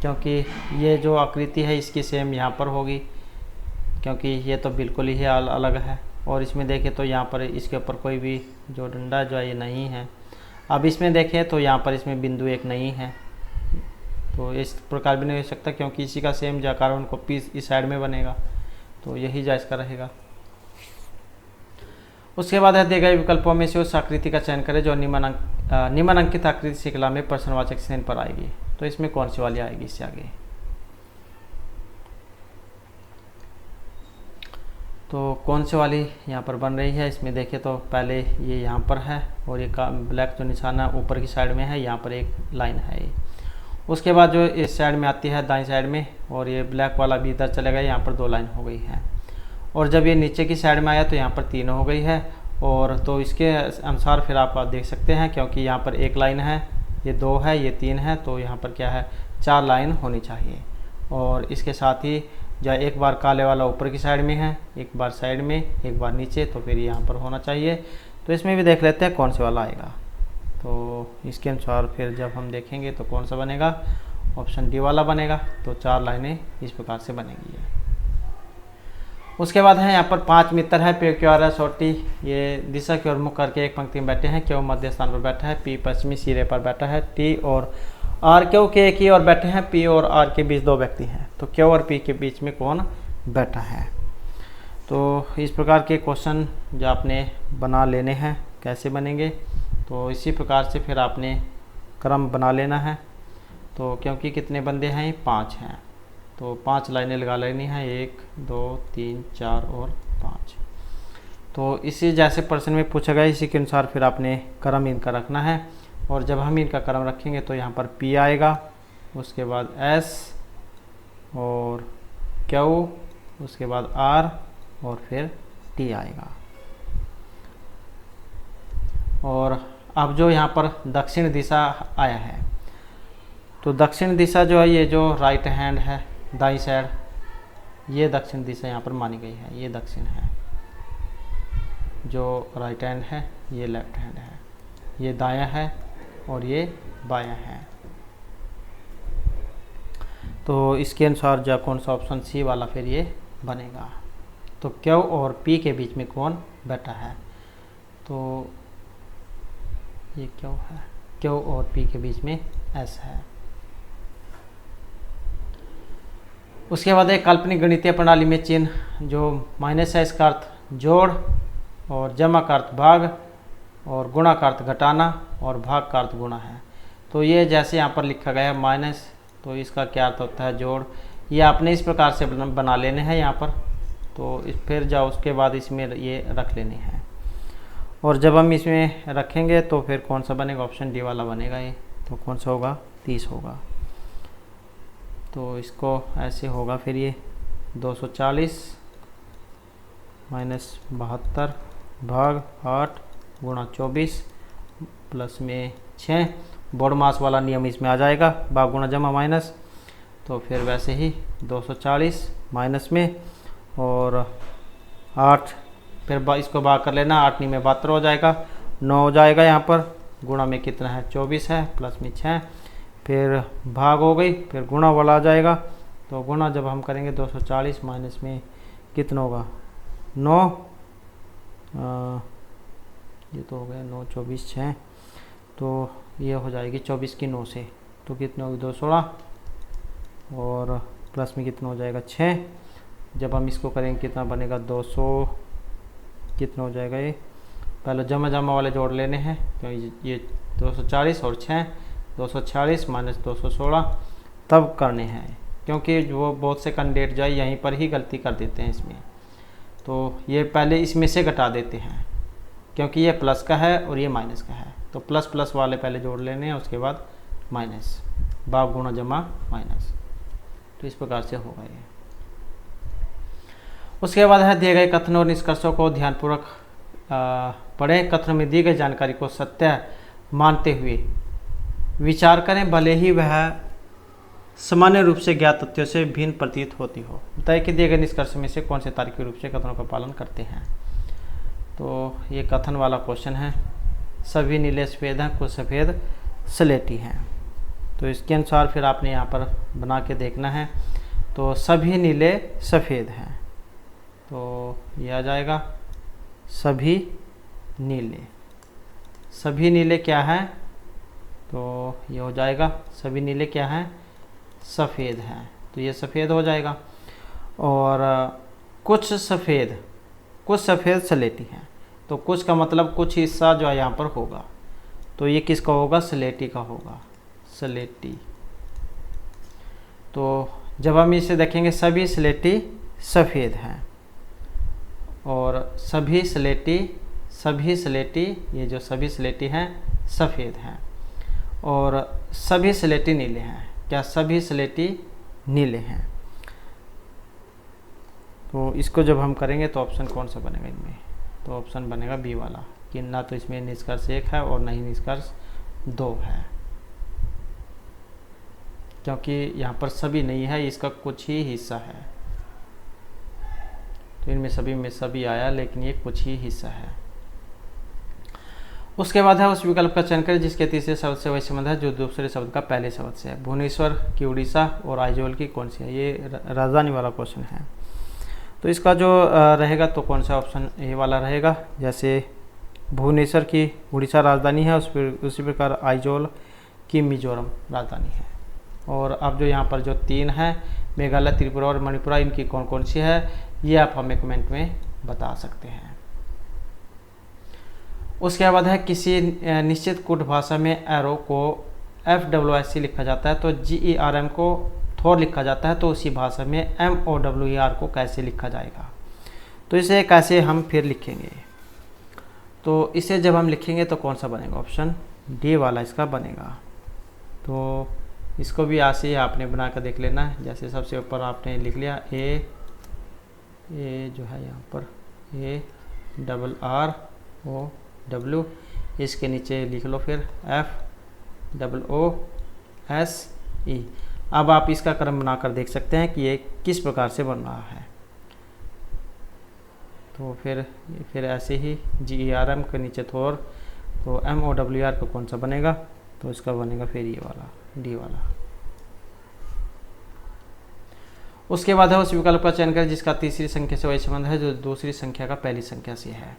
क्योंकि ये जो आकृति है इसकी सेम यहाँ पर होगी क्योंकि ये तो बिल्कुल ही अलग है। और इसमें देखें तो यहाँ पर इसके ऊपर कोई भी जो डंडा जो है ये नहीं है। अब इसमें देखें तो यहाँ पर इसमें बिंदु एक नहीं है। तो इस प्रकार भी नहीं हो सकता क्योंकि इसी का सेम जो आकार उनको पीस इस साइड में बनेगा। तो यही जायज़ का रहेगा। उसके बाद है दिए गए विकल्पों में से उस आकृति का चयन करें जो निम्नांकित आकृति श्रृंखला में प्रश्नवाचक चिन्ह पर आएगी। तो इसमें कौन सी वाली आएगी इससे आगे। तो कौन सी वाली यहाँ पर बन रही है, इसमें देखें तो पहले ये यहाँ पर है और ये ब्लैक जो निशाना ऊपर की साइड में है, यहाँ पर एक लाइन है ये। उसके बाद जो इस साइड में आती है दाईं साइड में और ये ब्लैक वाला भी इधर चलेगा, यहाँ पर 2 लाइन हो गई है। और जब ये नीचे की साइड में आया तो यहाँ पर 3 हो गई है। और तो इसके अनुसार फिर आप देख सकते हैं क्योंकि यहाँ पर 1 लाइन है, ये 2 है, ये 3 है, तो यहाँ पर क्या है 4 लाइन होनी चाहिए। और इसके साथ ही जो एक बार काले वाला ऊपर की साइड में है, एक बार साइड में, एक बार नीचे, तो फिर यहाँ पर होना चाहिए। तो इसमें भी देख लेते हैं कौन से वाला आएगा। तो इसके अनुसार फिर जब हम देखेंगे तो कौन सा बनेगा, ऑप्शन डी वाला बनेगा। तो 4 लाइनें इस प्रकार से बनेगी। उसके बाद है यहाँ पर 5 मित्र है। पे क्यू आर एस और टी ये दिशा की ओर मुख करके एक पंक्ति में बैठे हैं। क्यू मध्य स्थान पर बैठा है, पी पश्चिमी सिरे पर बैठा है, टी और आर क्यू के एक ही ओर बैठे हैं, पी और आर के बीच 2 व्यक्ति हैं। तो क्यू और पी के बीच में कौन बैठा है। तो इस प्रकार के क्वेश्चन जो आपने बना लेने हैं, कैसे बनेंगे, तो इसी प्रकार से फिर आपने क्रम बना लेना है। तो क्योंकि कितने बंदे हैं, 5 हैं, तो 5 लाइनें लगा लेनी है, 1 2 3 4 और 5। तो इसी जैसे प्रश्न में पूछा गया इसी के अनुसार फिर आपने क्रम इनका रखना है। और जब हम इनका क्रम रखेंगे तो यहाँ पर P आएगा, उसके बाद S और क्यू, उसके बाद आर और फिर टी आएगा। और अब जो यहाँ पर दक्षिण दिशा आया है, तो दक्षिण दिशा जो है ये जो राइट हैंड है दाई साइड, ये दक्षिण दिशा यहाँ पर मानी गई है। ये दक्षिण है, जो राइट हैंड है ये लेफ्ट हैंड है, ये दायां है और ये बायां है। तो इसके अनुसार जो कौन सा ऑप्शन सी वाला फिर ये बनेगा। तो क्यू और पी के बीच में कौन बैठा है, तो ये क्यू है, क्यू और पी के बीच में एस है। उसके बाद एक काल्पनिक गणितीय प्रणाली में चिन्ह जो माइनस है इसका अर्थ जोड़, और जमा का अर्थ भाग, और गुणा का अर्थ घटाना, और भाग का अर्थ गुणा है। तो ये जैसे यहाँ पर लिखा गया है माइनस, तो इसका क्या अर्थ होता है जोड़। ये आपने इस प्रकार से बना लेने हैं यहाँ पर, तो फिर जाओ उसके बाद इसमें ये रख लेने हैं। और जब हम इसमें रखेंगे तो फिर कौन सा बनेगा, ऑप्शन डी वाला बनेगा ये। तो कौन सा होगा, 30 होगा। तो इसको ऐसे होगा फिर ये 240 माइनस 72 भाग 8 गुणा 24 प्लस में 6, बोर्ड मास वाला नियम इसमें आ जाएगा, भाग गुणा जमा माइनस। तो फिर वैसे ही 240 माइनस में और 8, फिर इसको भाग कर लेना, 8 में 72 हो जाएगा, 9 हो जाएगा यहाँ पर, गुणा में कितना है 24 है, प्लस में 6, फिर भाग हो गई, फिर गुणा वाला आ जाएगा। तो गुणा जब हम करेंगे 240 माइनस में कितना होगा 9, ये तो हो गया 9 24 6, तो ये हो जाएगी 24 की 9 से, तो कितने होगी 216, और प्लस में कितना हो जाएगा 6। जब हम इसको करेंगे कितना बनेगा 200, कितना हो जाएगा ये, पहले जमा जमा वाले जोड़ लेने हैं, क्योंकि ये 240 और 6 246 माइनस 216 तब करने हैं, क्योंकि वो बहुत से कैंडिडेट जो है यहीं पर ही गलती कर देते हैं इसमें। तो ये पहले इसमें से घटा देते हैं, क्योंकि ये प्लस का है और ये माइनस का है, तो प्लस प्लस वाले पहले जोड़ लेने हैं, उसके बाद माइनस, भाग गुणा जमा माइनस। तो इस प्रकार से होगा ये। उसके बाद है दिए गए कथनों और निष्कर्षों को ध्यानपूर्वक पढ़ें। कथनों में दी गई जानकारी को सत्य मानते हुए विचार करें, भले ही वह सामान्य रूप से ज्ञात तथ्यों से भिन्न प्रतीत होती हो। बताइए कि दिए गए निष्कर्ष में से कौन से तार्किक रूप से कथनों का पालन करते हैं। तो ये कथन वाला क्वेश्चन है, सभी नीले सफ़ेद हैं, कुछ सफ़ेद स्लेटी हैं। तो इसके अनुसार फिर आपने यहाँ पर बना के देखना है। तो सभी नीले सफ़ेद हैं, तो ये आ जाएगा सभी नीले। सभी नीले क्या हैं, तो ये हो जाएगा सभी नीले क्या हैं, सफ़ेद हैं, तो ये सफ़ेद हो जाएगा। और कुछ सफ़ेद स्लेटी हैं, तो कुछ का मतलब कुछ हिस्सा जो है यहाँ पर होगा, तो ये किसका होगा, स्लेटी का होगा, स्लेटी। तो जब हम इसे देखेंगे सभी स्लेटी सफ़ेद हैं, और सभी स्लेटी ये जो सभी स्लेटी हैं सफ़ेद हैं, और सभी स्लेटी नीले हैं। क्या सभी स्लेटी नीले हैं? तो इसको जब हम करेंगे तो ऑप्शन कौन सा बनेगा इनमें, तो ऑप्शन बनेगा बी वाला, कि ना तो इसमें निष्कर्ष 1 है और ना ही निष्कर्ष 2 है, क्योंकि यहाँ पर सभी नहीं है, इसका कुछ ही हिस्सा है। तो इनमें सभी में सभी आया, लेकिन ये कुछ ही हिस्सा है। उसके बाद है उस विकल्प का चयन करें जिसके तीसरे शब्द से वही संबंध है जो दूसरे शब्द का पहले शब्द से है। भुवनेश्वर की उड़ीसा और आइजोल की कौन सी है, ये राजधानी वाला क्वेश्चन है। तो इसका जो रहेगा तो कौन सा ऑप्शन ए वाला रहेगा। जैसे भुवनेश्वर की उड़ीसा राजधानी है, उसी प्रकार आइजोल की मिजोरम राजधानी है। और अब जो यहाँ पर जो 3 है, मेघालय, त्रिपुरा और मणिपुरा, इनकी कौन कौन सी है, ये आप हमें कमेंट में बता सकते हैं। उसके बाद है किसी निश्चित कूट भाषा में एरो को FWIC लिखा जाता है, तो GERM को थोर लिखा जाता है, तो उसी भाषा में MOWER को कैसे लिखा जाएगा। तो इसे कैसे हम फिर लिखेंगे, तो इसे जब हम लिखेंगे तो कौन सा बनेगा, ऑप्शन डी वाला इसका बनेगा। तो इसको भी ऐसे ही आपने बना कर देख लेना है। जैसे सबसे ऊपर आपने लिख लिया ए जो है यहाँ पर ARROW, इसके नीचे लिख लो फिर FOOSE। अब आप इसका क्रम बनाकर देख सकते हैं कि ये किस प्रकार से बन रहा है। तो फिर ऐसे ही GERM के नीचे थोर, तो MOWR का कौन सा बनेगा, तो इसका बनेगा फिर ये वाला D वाला। उसके बाद है उस विकल्प का चयन करें जिसका तीसरी संख्या से वही संबंध है जो दूसरी संख्या का पहली संख्या से है।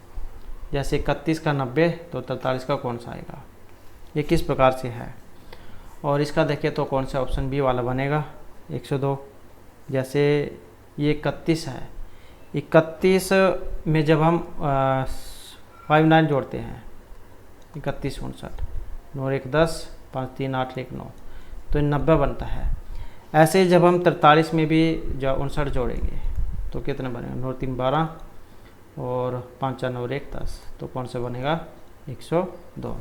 जैसे 31 का 90, तो 43 का कौन सा आएगा, ये किस प्रकार से है। और इसका देखें तो कौन सा ऑप्शन बी वाला बनेगा 102। जैसे ये 31 है, 31 में जब हम 59 जोड़ते हैं, 31 59, 9 1 10, 5 3 8 1 9, तो 90 बनता है। ऐसे ही जब हम 43 में भी जो 59 जोड़ेंगे तो कितना बनेगा, 9 3 12 और 5 4 9 1 10, तो कौन सा बनेगा 102।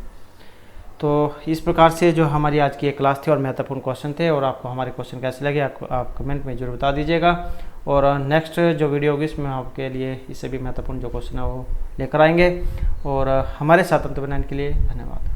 तो इस प्रकार से जो हमारी आज की एक क्लास थी और महत्वपूर्ण क्वेश्चन थे, और आपको हमारे क्वेश्चन कैसे लगे आप कमेंट में जरूर बता दीजिएगा। और नेक्स्ट जो वीडियो होगी इसमें आपके लिए इससे भी महत्वपूर्ण जो क्वेश्चन है वो लेकर आएंगे। और हमारे साथ अंत बनाने के लिए धन्यवाद।